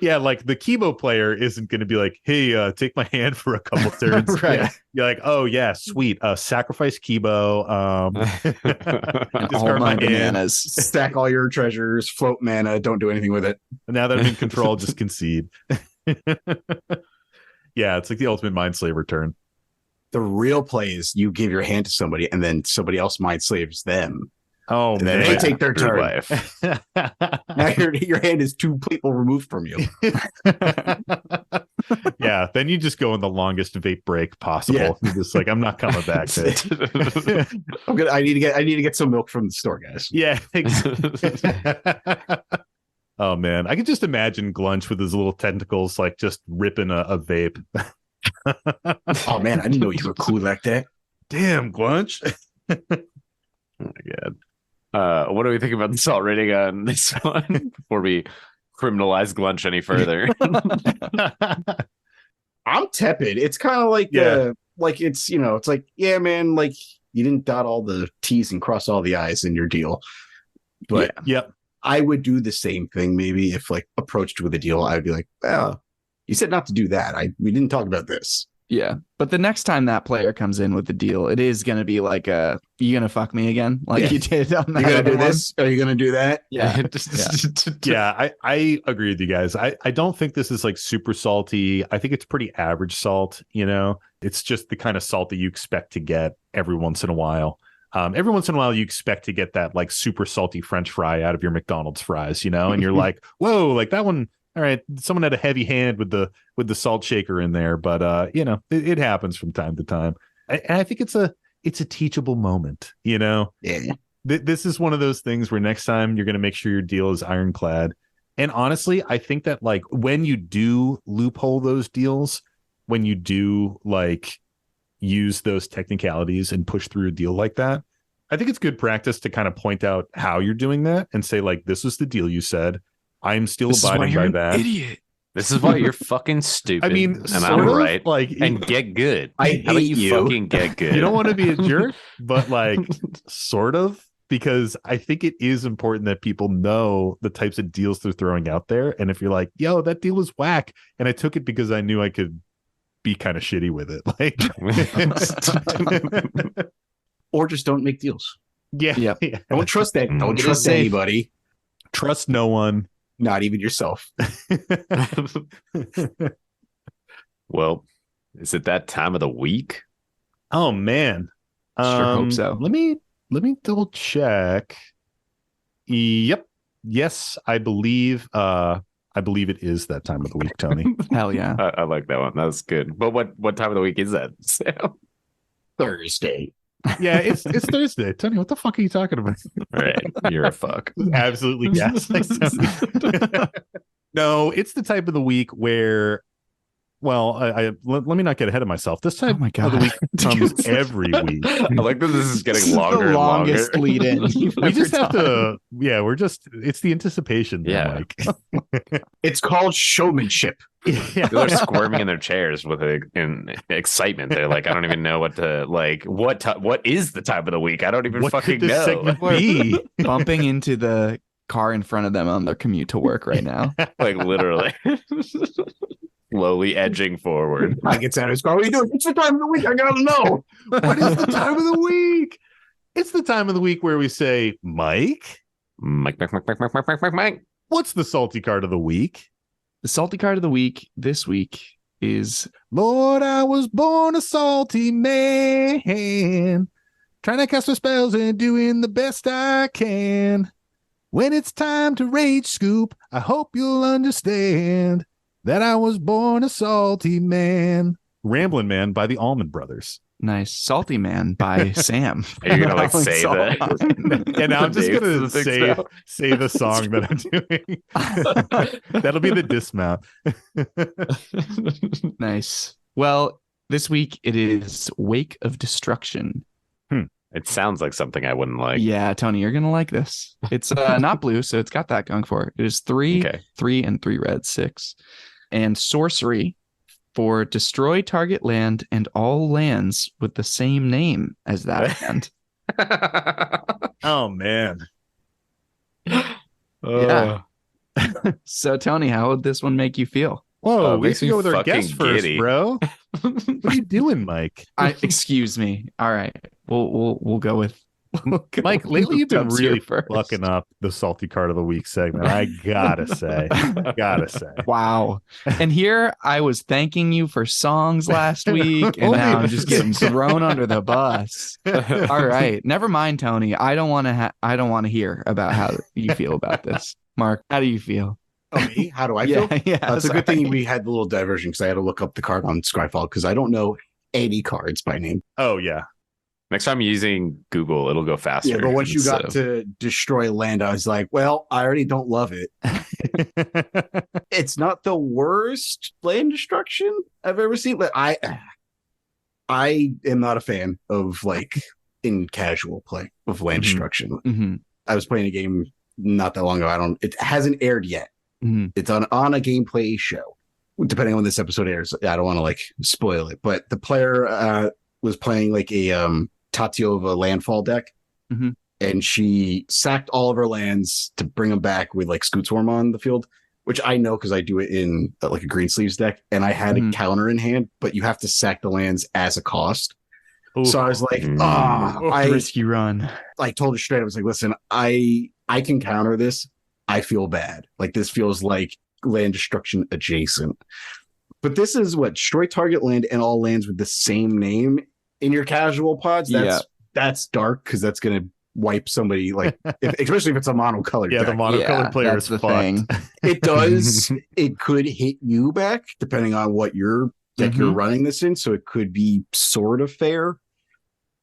Yeah, like the Kibo player isn't going to be like, hey, take my hand for a couple turns.
Right.
Yeah. You're like, oh yeah, sweet. Sacrifice Kibo.
And all my bananas.
Stack all your treasures, float mana, don't do anything with it.
Now that I'm in control, just concede. Yeah, it's like the ultimate mind slaver turn.
The real play is you give your hand to somebody and then somebody else mind slaves them.
Oh,
And then
man.
they take their
True
turn.
life.
Now your hand is 2 people removed from you.
Yeah, then you just go on the longest vape break possible.
Yeah.
You're just like, I'm not coming back.
I need to get some milk from the store, guys.
Yeah. Oh man, I can just imagine Gluntch with his little tentacles, like just ripping a vape.
Oh man, I didn't know you were cool like that.
Damn, Gluntch.
Oh my god. What do we think about the salt rating on this one before we criminalize Gluntch any further?
I'm tepid. It's kind of like it's it's like, yeah, man, like you didn't dot all the T's and cross all the I's in your deal. But
Yep.
I would do the same thing maybe if like approached with a deal. I would be like, oh, you said not to do that. We didn't talk about this.
Yeah. But the next time that player comes in with the deal, it is going to be like you going to fuck me again? Like you did on that.
You going to do
one?
this? Are you going to do that?
Yeah.
Yeah, I agree with you guys. I don't think this is like super salty. I think it's pretty average salt, It's just the kind of salt that you expect to get every once in a while. Every once in a while you expect to get that like super salty French fry out of your McDonald's fries, and you're like, whoa, like that one. All right, someone had a heavy hand with the salt shaker in there, but it happens from time to time. And I think it's a teachable moment, Yeah. This is one of those things where next time you're going to make sure your deal is ironclad. And honestly, I think that like when you do loophole those deals, when you do like use those technicalities and push through a deal like that, I think it's good practice to kind of point out how you're doing that and say like, this is the deal you said. I'm still abiding by that.
Idiot.
This is why you're fucking stupid.
I mean,
and I'm right.
Like,
and get good.
I
How about
hate you.
fucking get good?
You don't want to be a jerk, but like sort of, because I think it is important that people know the types of deals they're throwing out there. And if you're like, yo, that deal was whack, and I took it because I knew I could be kind of shitty with it, like,
Or just don't make deals.
yeah.
Don't trust that. Don't
It is
trust
safe.
anybody,
Trust no one.
not even yourself.
Well, is it that time of the week?
Oh man,
Sure hope so.
Let me double check. Yep. Yes, I believe it is that time of the week, Tony.
Hell yeah.
I like that one. That's good. But what time of the week is that, Sam?
Thursday.
Yeah, it's Thursday. Tony, what the fuck are you talking about?
Right. You're a fuck.
Absolutely yes. No, it's the type of the week where, well, let me not get ahead of myself. This type
Oh my
of the
God.
week comes every week.
I like that this is getting
This is
longer
the
and
longest
longer.
lead in.
We just have to, it's the anticipation. there,
Yeah.
Mike.
It's called showmanship.
Yeah.
They're squirming in their chairs with in excitement. They're like, I don't even know what to like. What is the time of the week? I don't even
What
fucking
could this
know.
segment be?
Bumping into the car in front of them on their commute to work right now.
Like literally, slowly edging forward.
I gets out of his car. What are you doing? It's the time of the week. I gotta know.
What is the time of the week? It's the time of the week where we say, Mike,
Mike.
what's the salty card of the week?
The salty card of the week this week is
Lord, I was born a salty man, trying to cast my spells and doing the best I can. When it's time to rage scoop, I hope you'll understand that I was born a salty man. Ramblin' Man by the Allman Brothers.
nice. Salty Man by Sam.
Are you gonna like say
Salt.
that?
And I'm just
Names
going
of
to
the things now.
say the song that I'm doing. That'll be the dismount.
Nice. Well, this week it is Wake of Destruction.
It sounds like something I wouldn't like.
Yeah, Tony, you're gonna like this. It's not blue, so it's got that going for it. It is 3,
Okay.
3, and 3 red, 6. And sorcery for destroy target land and all lands with the same name as that land.
Oh, man.
Yeah. So, Tony, how would this one make you feel?
Whoa, we
makes
should
me
go with our
fucking
guest first,
giddy.
bro. What are you doing, Mike?
Excuse me. All right, we'll go with
Mike, lately you've been
Dubs here
really
first.
fucking up the salty card of the week segment. I gotta say.
Wow. And here I was thanking you for songs last week, and now I'm just getting thrown under the bus. All right, never mind, Tony. I don't want to hear about how you feel about this. Mark, how do you feel?
Oh, me? How do I feel?
Yeah.
That's a good
sorry.
thing we had the little diversion because I had to look up the card on Scryfall because I don't know any cards by name.
Oh yeah.
Next time you're using Google, it'll go faster.
Yeah, but once you got to destroy land, I was like, well, I already don't love it. It's not the worst land destruction I've ever seen, but I am not a fan of like in casual play of land destruction.
Mm-hmm.
I was playing a game not that long ago. It hasn't aired yet.
Mm-hmm.
It's on a gameplay show. Depending on when this episode airs, I don't want to like spoil it, but the player was playing like a Tatiova landfall deck, and she sacked all of her lands to bring them back with like Scoot Swarm on the field, which I know because I do it in like a Green Sleeves deck, and I had a counter in hand, but you have to sack the lands as a cost. Ooh. So I was like,
risky run.
I told her straight, I was like, listen, I can counter this. I feel bad. Like this feels like land destruction adjacent. But this is what destroy target land and all lands with the same name in your casual pods. That's dark because that's gonna wipe somebody like especially if it's a monocolored deck.
The monocolored player is
the
fucked.
thing.
It does it could hit you back depending on what your deck you're running this in, so it could be sort of fair.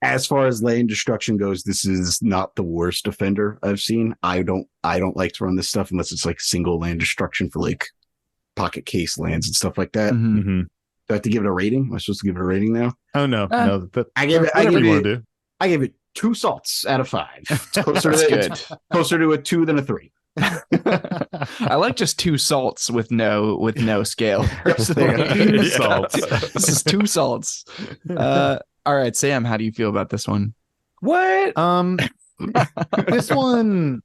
As far as land destruction goes, this is not the worst offender I've seen. I don't like to run this stuff unless it's like single land destruction for like pocket case lands and stuff like that.
Mm-hmm.
Do I have to give it a rating? Am I supposed to give it a rating now?
Oh no, no.
I give it 2 salts out of 5. It's closer to a 2 than a 3.
I like just 2 salts with no scale.
2 salts.
This is 2 salts. All right, Sam, how do you feel about this one?
What?
This one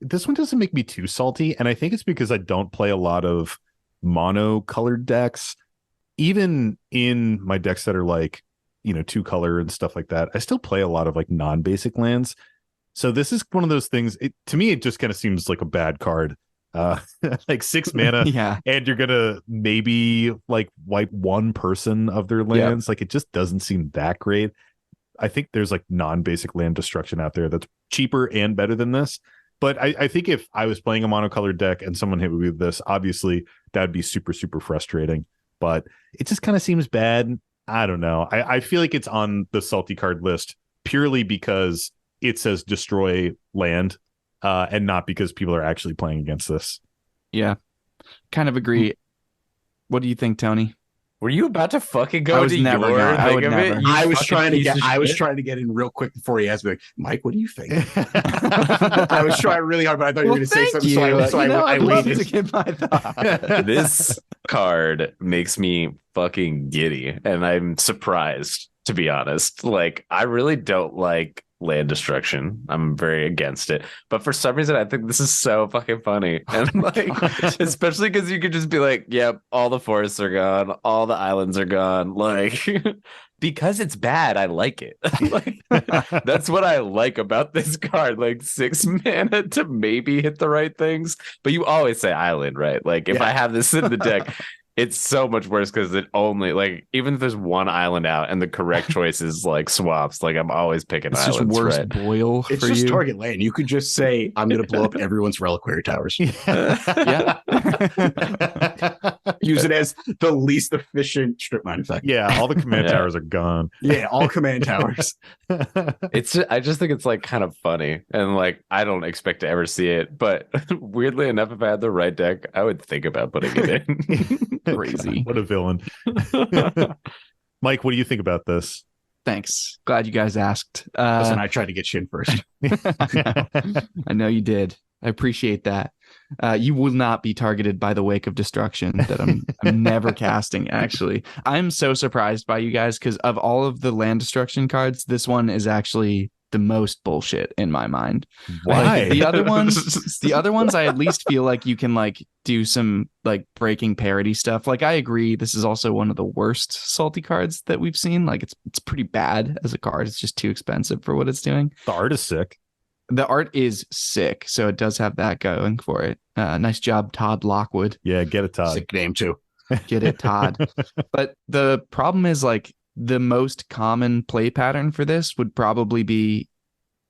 doesn't make me too salty, and I think it's because I don't play a lot of mono-colored decks. Even in my decks that are like, 2-color and stuff like that, I still play a lot of like non-basic lands. So this is one of those things. To me, it just kind of seems like a bad card. Like 6 mana, and you're gonna maybe like wipe one person of their lands. Like it just doesn't seem that great. I think there's like non-basic land destruction out there that's cheaper and better than this. But I think if I was playing a monocolored deck and someone hit me with this, obviously that would be super, super frustrating. But it just kind of seems bad. I don't know. I feel like it's on the salty card list purely because it says destroy land, and not because people are actually playing against this.
Yeah, kind of agree. What do you think, Tony?
Were you about to fucking go
I was
to
never
your
gonna- I
thing
would
of
never.
it?
I was trying
to
to get in real quick before he asked me, like, Mike, what do you think? I was trying really hard, but I thought you were going to say something, so I
I'd love
waited.
to get my thoughts.
This card makes me fucking giddy, and I'm surprised, to be honest. Like, I really don't like land destruction. I'm very against it, but for some reason I think this is so fucking funny, and like especially because you could just be like, yep, all the forests are gone, all the islands are gone, like because it's bad, I like it. Like, that's what I like about this card. Like 6 mana to maybe hit the right things, but you always say island, right? Like if I have this in the deck, it's so much worse because it only, like, even if there's one island out and the correct choice is like swaps, like I'm always picking
It's
islands.
just worse
right?
boil
It's
for
just
you.
target land. You could just say, I'm going to blow up everyone's reliquary towers.
Yeah.
Use it as the least efficient strip mine effect.
Yeah, all the command towers are gone.
Yeah, all command towers.
I just think it's like kind of funny, and like I don't expect to ever see it, but weirdly enough, if I had the right deck, I would think about putting it in.
Crazy.
What a villain. Mike, what do you think about this?
Thanks. Glad you guys asked.
Listen, I tried to get you in first.
I know you did. I appreciate that. You will not be targeted by the Wake of Destruction that I'm never casting, actually. I'm so surprised by you guys because of all of the land destruction cards, this one is actually the most bullshit in my mind.
Why?
Like, the other ones, I at least feel like you can like do some like breaking parity stuff. Like I agree, this is also one of the worst salty cards that we've seen. Like it's pretty bad as a card. It's just too expensive for what it's doing.
The art is sick.
The art is sick, so it does have that going for it. Nice job, Todd Lockwood.
Yeah, get it, Todd.
Sick name too.
Get it, Todd. But the problem is like the most common play pattern for this would probably be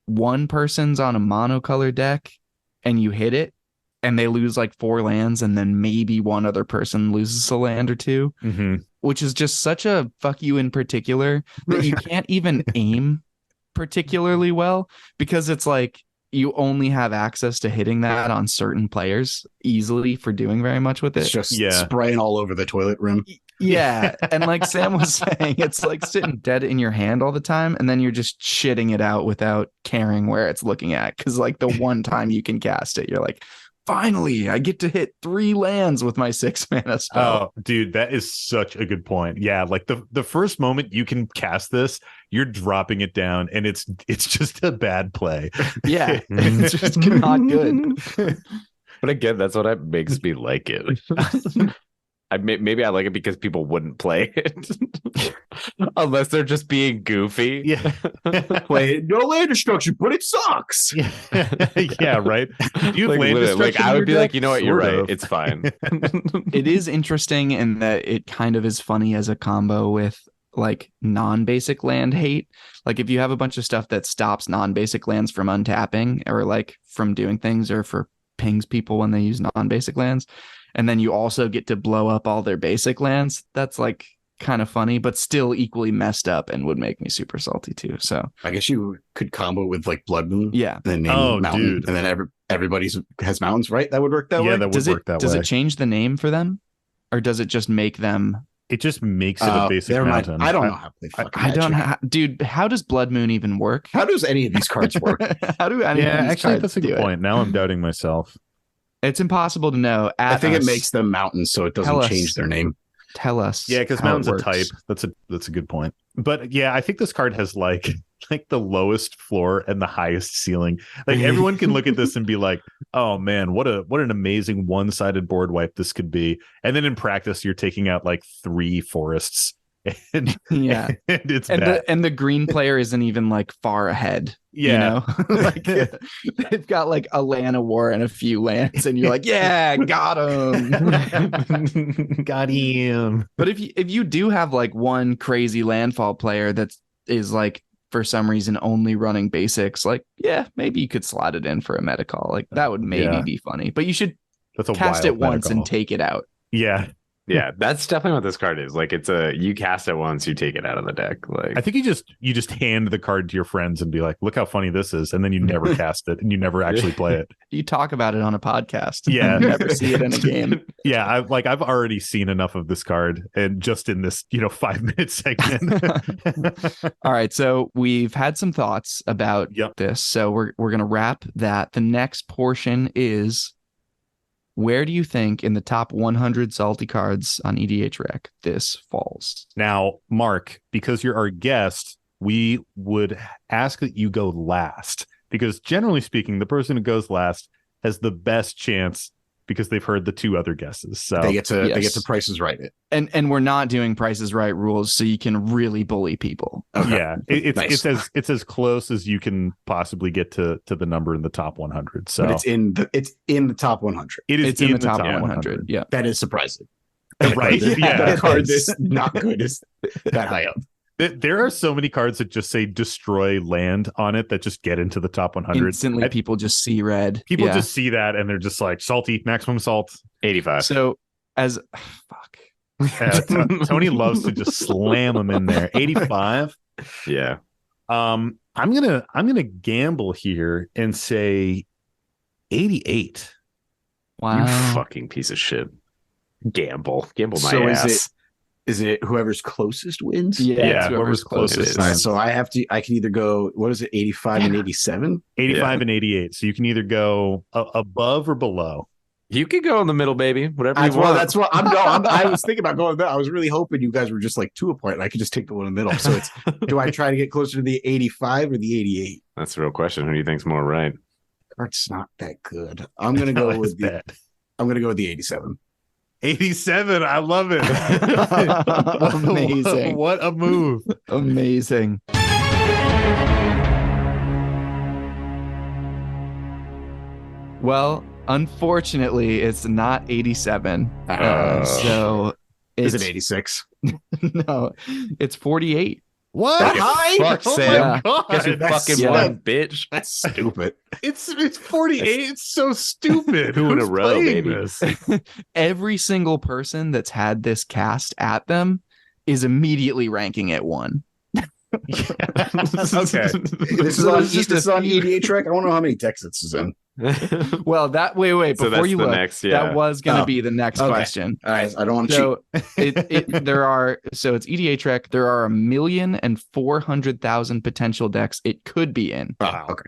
one person's on a monocolor deck and you hit it and they lose like 4 lands and then maybe one other person loses a land or 2,
Mm-hmm.
which is just such a fuck you in particular that you can't even aim particularly well because it's like you only have access to hitting that on certain players easily for doing very much with it.
It's just spraying all over the toilet rim.
Yeah. And like Sam was saying, it's like sitting dead in your hand all the time. And then you're just shitting it out without caring where it's looking at. Cause like the one time you can cast it, you're like, finally, I get to hit 3 lands with my 6 mana spell.
Oh, dude, that is such a good point. Yeah, like the first moment you can cast this, you're dropping it down, and it's just a bad play.
Yeah, it's just not good.
But again, that's what makes me like it. Maybe I like it because people wouldn't play it unless they're just being goofy.
Yeah,
play no land destruction, but it sucks.
Yeah, right. You
Like,
land destruction
I
in
would
your
be like,
deck?
you know what, you're
Sort
right.
of.
It's fine.
It is interesting in that it kind of is funny as a combo with like non-basic land hate. Like if you have a bunch of stuff that stops non-basic lands from untapping or like from doing things or for pings people when they use non-basic lands, and then you also get to blow up all their basic lands, that's like kind of funny, but still equally messed up and would make me super salty too. So
I guess you could combo with like Blood Moon.
yeah.
And then name mountain,
dude.
and then everybody's has mountains, right? That would work that way.
Yeah, that would work that
does
way.
it change the name for them? Or does it just make them?
It just makes it a basic
never mind.
mountain.
I don't know how to play fucking
I don't
Magic.
dude, how does Blood Moon even work?
How does any of these cards work?
How do any
Yeah,
of these
actually,
cards
that's a good
do it?
point. Now I'm doubting myself.
It's impossible to know.
I think it
us.
makes them mountains, so it
Tell
doesn't
us.
change their name.
Tell us.
Yeah, because
how it
mountain's a
works.
type. That's a good point. But yeah, I think this card has like the lowest floor and the highest ceiling. Like everyone can look at this and be like, "Oh man, what an amazing one-sided board wipe this could be." And then in practice, you're taking out like 3 forests, and
Yeah.
and it's
And
bad.
the green player isn't even like far ahead.
Yeah.
You know? Like they've got like a land of war and a few lands, and you're like, yeah, got him.
Got him.
But if you do have like one crazy landfall player that is like for some reason only running basics, like yeah, maybe you could slot it in for a meta call. Like that would maybe
Yeah.
be funny. But you should
That's a
cast
wild
it once
meta
and
call.
take it out.
Yeah,
Yeah, that's definitely what this card is. Like it's you cast it once, you take it out of the deck. Like
I think you just hand the card to your friends and be like, "Look how funny this is," and then you never cast it and you never actually play it.
You talk about it on a podcast.
Yeah.
You never see it in a game.
Yeah, I've already seen enough of this card, and just in this 5-minute segment.
All right, so we've had some thoughts about
Yep.
this. So we're gonna wrap that. The next portion is, where do you think in the top 100 salty cards on EDH Rec this falls?
Now, Mark, because you're our guest, we would ask that you go last, because generally speaking, the person who goes last has the best chance because they've heard the 2 other guesses. So
They get to
Yes.
prices right it.
And we're not doing Price is Right rules, so you can really bully people.
Okay.
yeah, it's
Nice.
it's as close as you can possibly get to the number in the top 100. So
But it's in the top 100.
it is
It's in the top 100. Yeah.
That is surprising.
Right, yeah.
That card is not good is that high up.
There are so many cards that just say destroy land on it that just get into the top 100.
Instantly, people just see red.
People
Yeah.
just see that and they're just like, salty, maximum salt.
85.
So as fuck.
Tony loves to just slam them in there. 85.
Yeah.
I'm gonna gamble here and say 88.
Wow.
You fucking piece of shit. Gamble my
So
ass.
is it whoever's closest wins?
Yeah,
whoever's
whoever's
closest.
All right, so I can either go, what is it, 85 and 87?
85 and 88. So you can either go above or below.
You could go in the middle, baby. Whatever you want.
That's what I was thinking about going there. I was really hoping you guys were just like 2 apart and I could just take the one in the middle. So it's, do I try to get closer to the 85 or the 88?
That's the real question. Who do you think's more right?
It's not that good. I'm gonna go with the 87.
87. I love it.
Amazing.
What a move.
Amazing. Well, unfortunately, it's not 87. So
Is
it's
it 86?
no, it's 48.
What?
That high?
Fuck,
Oh
Sam.
my God.
Guess you
That's-
fucking
yeah.
won, bitch.
That's stupid.
It's 48. It's so stupid.
2 in a
Who's
row,
playing
baby.
this?
Every single person that's had this cast at them is immediately ranking at 1.
Okay.
This is on EDA track. I want to know how many decks this is in.
Well, wait
So
before
that's
you
the
look,
next, yeah.
that was going to
Oh,
be the next
okay.
question.
All right, I don't want to cheat.
So it's EDA track. There are 1,400,000 potential decks it could be in.
Oh, okay.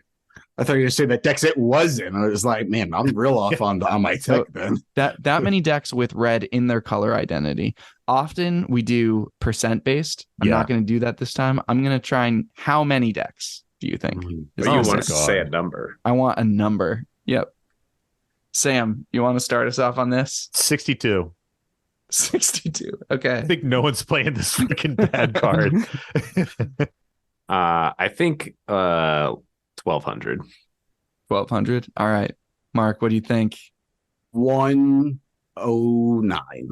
I thought you were going to say that decks it was in. I was like, man, I'm real off on my tech then.
That many decks with red in their color identity. Often we do percent based. I'm not going to do that this time. I'm going to try and how many decks do you think?
But you want to say a number.
I want a number. Yep. Sam, you want to start us off on this?
62.
62. Okay.
I think no one's playing this fucking bad card.
I think 1,200.
1,200. All right. Mark, what do you think?
109.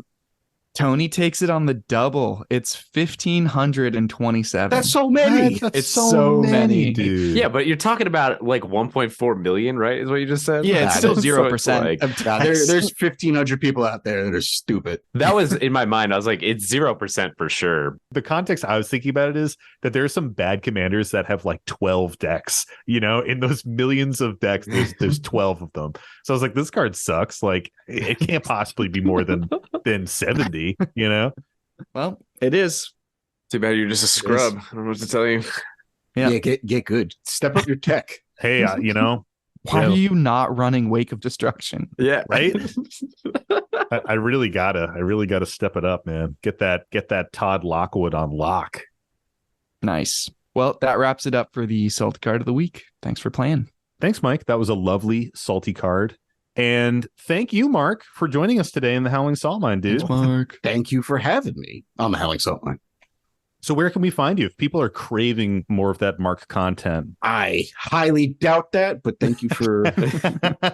Tony takes it on the double. It's 1,527.
That's so many.
It's so many,
dude.
Yeah, but you're talking about like 1.4 million, right? Is what you just said?
Yeah, it's still
So
0%
like-
of
There's 1,500 people out there that are stupid.
that was in my mind. I was like, it's 0% for sure.
The context I was thinking about it is that there are some bad commanders that have like 12 decks, in those millions of decks, there's 12 of them. So I was like, this card sucks. Like it can't possibly be more than 70,
Well, it is.
Too bad you're just a scrub. I don't know what to tell you.
Yeah.
Get good. Step up your tech.
Hey,
Why are you not running Wake of Destruction?
Yeah.
right? I really gotta step it up, man. Get that Todd Lockwood on lock.
Nice. Well, that wraps it up for the Salty Card of the Week. Thanks for playing.
Thanks, Mike. That was a lovely salty card. And thank you, Mark, for joining us today in the Howling Salt Mine, dude.
Thanks, Mark.
Thank you for having me on the Howling Salt Mine.
So where can we find you if people are craving more of that Mark content?
I highly doubt that, but thank you for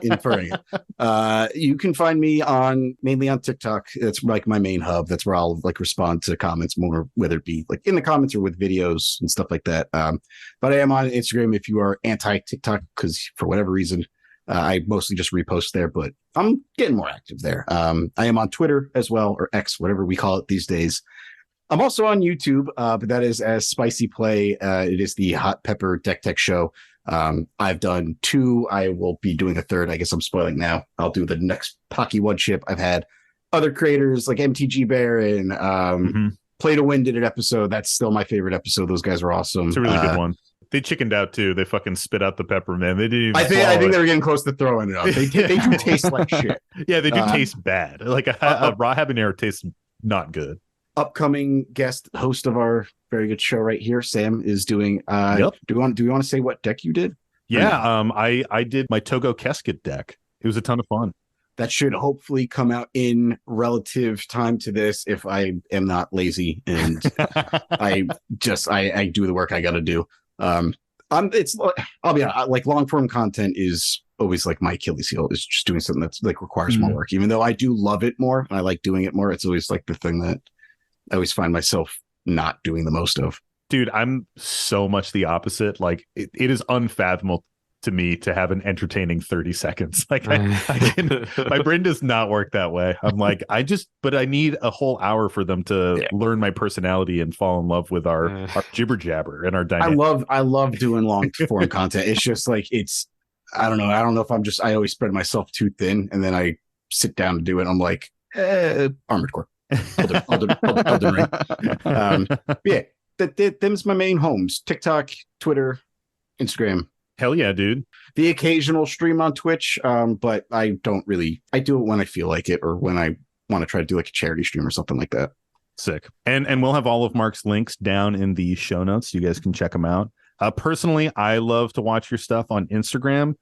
inferring it. You can find me mainly on TikTok. That's like my main hub. That's where I'll like respond to comments more, whether it be like in the comments or with videos and stuff like that. But I am on Instagram if you are anti-TikTok, because for whatever reason, I mostly just repost there, but I'm getting more active there. I am on Twitter as well, or X, whatever we call it these days. I'm also on YouTube, but that is as Spicy Play. It is the Hot Pepper Deck Tech Show. I've done 2. I will be doing a 3rd. I guess I'm spoiling now. I'll do the next Pocky One Chip. I've had other creators like MTG Bear and Play to Win did an episode. That's still my favorite episode. Those guys are awesome.
It's a really good one. They chickened out too. They fucking spit out the pepper, man. They didn't even
I think they were getting close to throwing it up. They do taste like shit.
Yeah, they do taste bad. Like a raw habanero tastes not good.
Upcoming guest host of our very good show right here, Sam, is doing do we want to say what deck you did?
Yeah, I did my Togo Kesket deck. It was a ton of fun.
That should hopefully come out in relative time to this if I am not lazy and I do the work I got to do. I'll be honest, like long form content is always like my Achilles heel, is just doing something that's like requires more work. Even though I do love it more, I like doing it more. It's always like the thing that I always find myself not doing the most of.
Dude, I'm so much the opposite. Like it is unfathomable to me to have an entertaining 30 seconds. Like my brain does not work that way. I'm like, but I need a whole hour for them to learn my personality and fall in love with our jibber jabber and our dynamic.
I love doing long form content. It's just like, I don't know if I always spread myself too thin and then I sit down to do it. I'm like, Armored Core. Elden Ring. Yeah, them's my main homes: TikTok, Twitter, Instagram.
Hell yeah, dude.
The occasional stream on Twitch, but I don't really. I do it when I feel like it, or when I want to try to do like a charity stream or something like that.
Sick. And we'll have all of Mark's links down in the show notes. You guys can check them out. Personally, I love to watch your stuff on Instagram.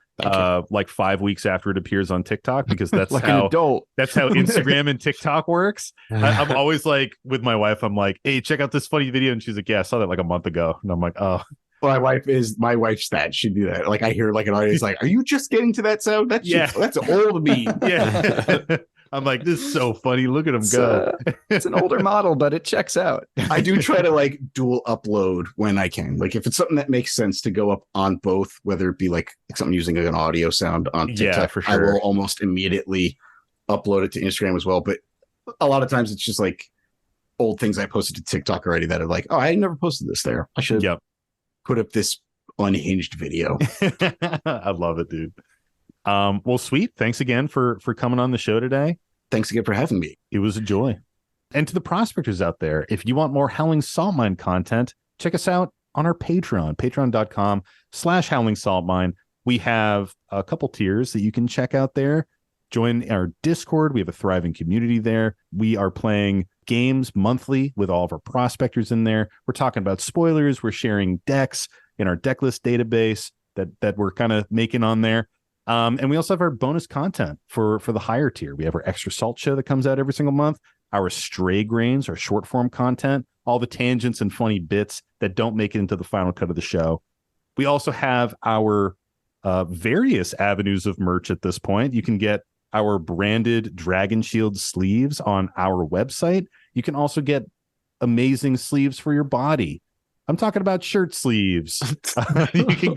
Like 5 weeks after it appears on TikTok, because that's
like
how
an adult.
That's how Instagram and TikTok works. I'm always like, with my wife, I'm like, hey, check out this funny video, and she's like, yeah, I saw that like a month ago, and I'm like, oh.
My wife's that she'd do that. Like I hear like an audience like, are you just getting to that sound? That's old me.
Yeah. I'm like, this is so funny. Look at him go.
It's an older model, but it checks out.
I do try to like dual upload when I can. Like if it's something that makes sense to go up on both, whether it be like something using like an audio sound on TikTok,
yeah, for sure.
I will almost immediately upload it to Instagram as well. But a lot of times it's just like old things I posted to TikTok already that are like, oh, I never posted this there. I should put up this unhinged video.
I love it, dude. Well, sweet. Thanks again for coming on the show today.
Thanks again for having me.
It was a joy. And to the prospectors out there, if you want more Howling Salt Mine content, check us out on our Patreon, patreon.com/Howling Salt Mine. We have a couple tiers that you can check out there. Join our Discord. We have a thriving community there. We are playing games monthly with all of our prospectors in there. We're talking about spoilers. We're sharing decks in our deck list database that we're kind of making on there. And we also have our bonus content for the higher tier. We have our extra salt show that comes out every single month, our stray grains, our short form content, all the tangents and funny bits that don't make it into the final cut of the show. We also have our various avenues of merch at this point. You can get our branded Dragon Shield sleeves on our website. You can also get amazing sleeves for your body. I'm talking about shirt sleeves. You can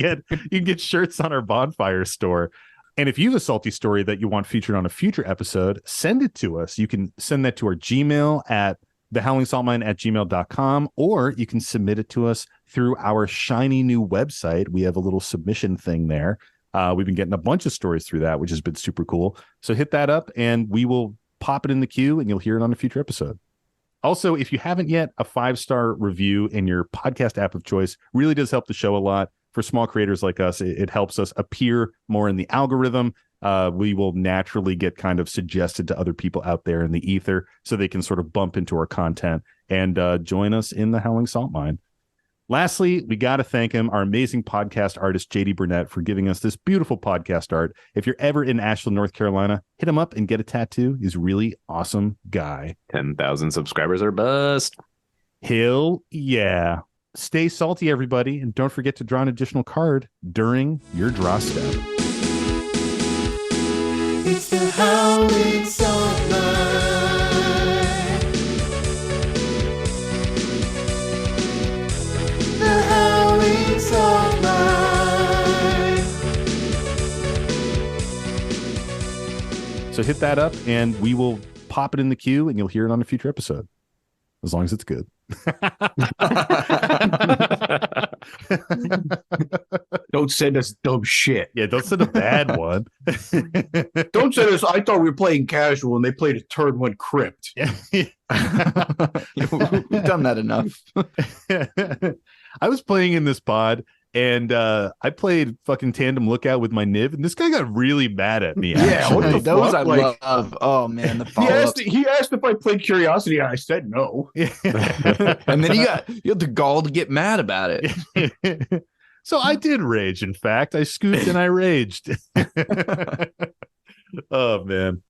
get shirts on our Bonfire store. And if you have a salty story that you want featured on a future episode, send it to us. You can send that to our Gmail at thehowlingsaltmine@gmail.com, or you can submit it to us through our shiny new website. We have a little submission thing there. We've been getting a bunch of stories through that, which has been super cool. So hit that up and we will pop it in the queue and you'll hear it on a future episode. Also, if you haven't yet, a 5-star review in your podcast app of choice really does help the show a lot. For small creators like us, it helps us appear more in the algorithm. We will naturally get kind of suggested to other people out there in the ether so they can sort of bump into our content and join us in the Howling Salt Mine. Lastly, we got to thank him, our amazing podcast artist, JD Burnett, for giving us this beautiful podcast art. If you're ever in Asheville, North Carolina, hit him up and get a tattoo. He's a really awesome guy.
10,000 subscribers are bust.
Hell yeah. Stay salty, everybody, and don't forget to draw an additional card during your draw step.
It's the Howling Salt Mine. The Howling Salt Mine.
So hit that up, and we will pop it in the queue, and you'll hear it on a future episode, as long as it's good.
Don't send us dumb shit.
Yeah, don't send a bad one.
Don't send us. I thought we were playing casual and they played a turn 1 crypt.
We've done that enough.
I was playing in this pod and I played fucking Tandem Lookout with my Niv, and this guy got really mad at me.
Yeah, what the
those
fuck?
I
Like,
love. Oh man, the
he
follow-ups.
asked if I played Curiosity, and I said no.
And then you had the gall to get mad about it.
So I did rage. In fact, I scooped and I raged. Oh man.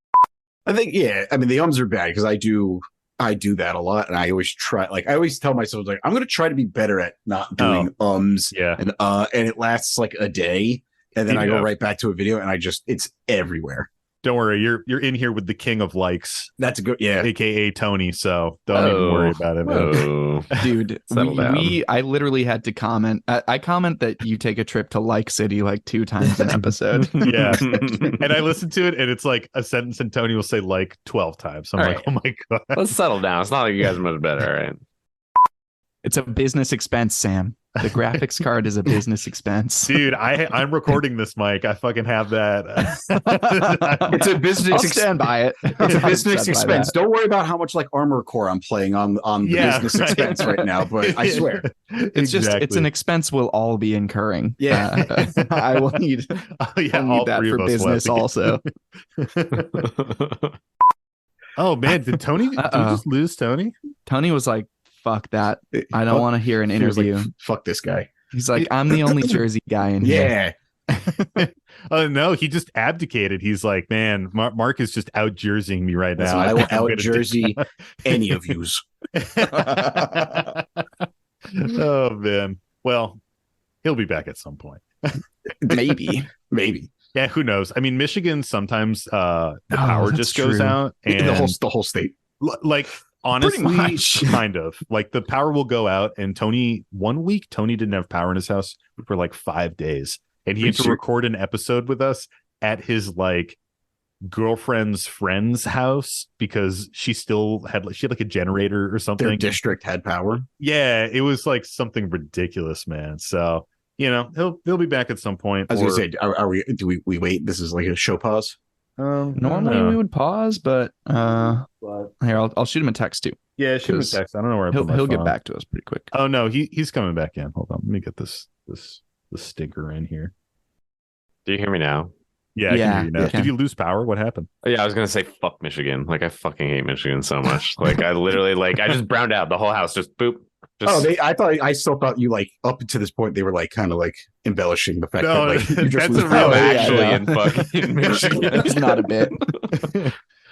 I think, yeah, I mean, the ums are bad because I do that a lot, and I always try, like, I always tell myself, like, I'm going to try to be better at not doing ums.
Yeah.
And it lasts like a day, and then I go right back to a video, and it's everywhere.
Don't worry, you're in here with the king of likes.
That's a good, yeah.
AKA Tony, so don't even worry about it, man.
Oh,
Dude,
Settle down.
I literally had to comment. I comment that you take a trip to Like City like 2 times an episode.
Yeah. And I listen to it, and it's like a sentence, and Tony will say like 12 times. I'm
All
like,
right.
oh my God.
let's settle down. It's not like you guys are much better, all right?
It's a business expense, Sam. The graphics card is a business expense.
Dude, I'm recording this, Mike. I fucking have that.
It's a business
I'll stand by it.
It's a
I'll
business
stand by
expense.
that.
Don't worry about how much like Armor Core I'm playing on the business expense right now, but I swear.
It's just it's an expense we'll all be incurring.
Yeah.
I will need,
Oh, yeah,
I'll
all
need that
three
for
of us will have
business
to-
also.
Oh man, did we just lose Tony?
Tony was like, fuck that. I don't want to hear an
He was like,
interview.
fuck this guy.
He's like, I'm the only Jersey guy in here.
Yeah.
Oh no, he just abdicated. He's like, man, Mark is just out jerseying me right
So
now.
I will
think I'm
out
gonna
Jersey any of yous.
Oh man. Well, he'll be back at some point.
Maybe.
Maybe.
Yeah, who knows? I mean, Michigan sometimes the power
that's
just goes
true.
out, and
The whole state.
like honestly,
much.
kind of like the power will go out. And Tony, one week, Tony didn't have power in his house for like 5 days, and he had to
Sure.
record an episode with us at his like girlfriend's friend's house because she had like a generator or something.
Their district had power.
Yeah, it was like something ridiculous, man. So he'll be back at some point.
I was gonna say, do we wait? This is like a show pause.
Normally we would pause, but here I'll shoot him a text too.
Yeah, shoot him a text. I don't know where
he'll get back to us pretty quick.
Oh no, he's coming back in. Hold on, let me get this stinker in here.
Do you hear me now?
Yeah, I can hear you now. Did you lose power? What happened?
Yeah, I was gonna say fuck Michigan. Like I fucking hate Michigan so much. Like I literally I just browned out. The whole house just boop.
I still thought you like up to this point they were like kind of like embellishing the fact that like you just
that's a real
actually in fucking Michigan.
It's not a bit.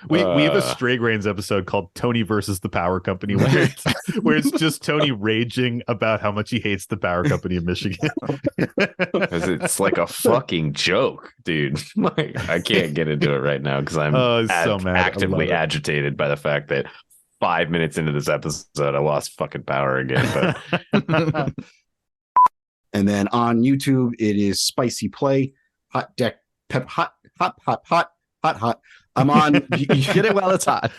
We have a Stray Grains episode called Tony versus the Power Company where it's just Tony raging about how much he hates the power company in Michigan.
It's like a fucking joke, dude. Like I can't get into it right now because I'm
so mad.
actively agitated by the fact that 5 minutes into this episode I lost fucking power again. But
and then on YouTube it is Spicy Play, Hot Deck Pep Hot. I'm on
Get it while it's hot.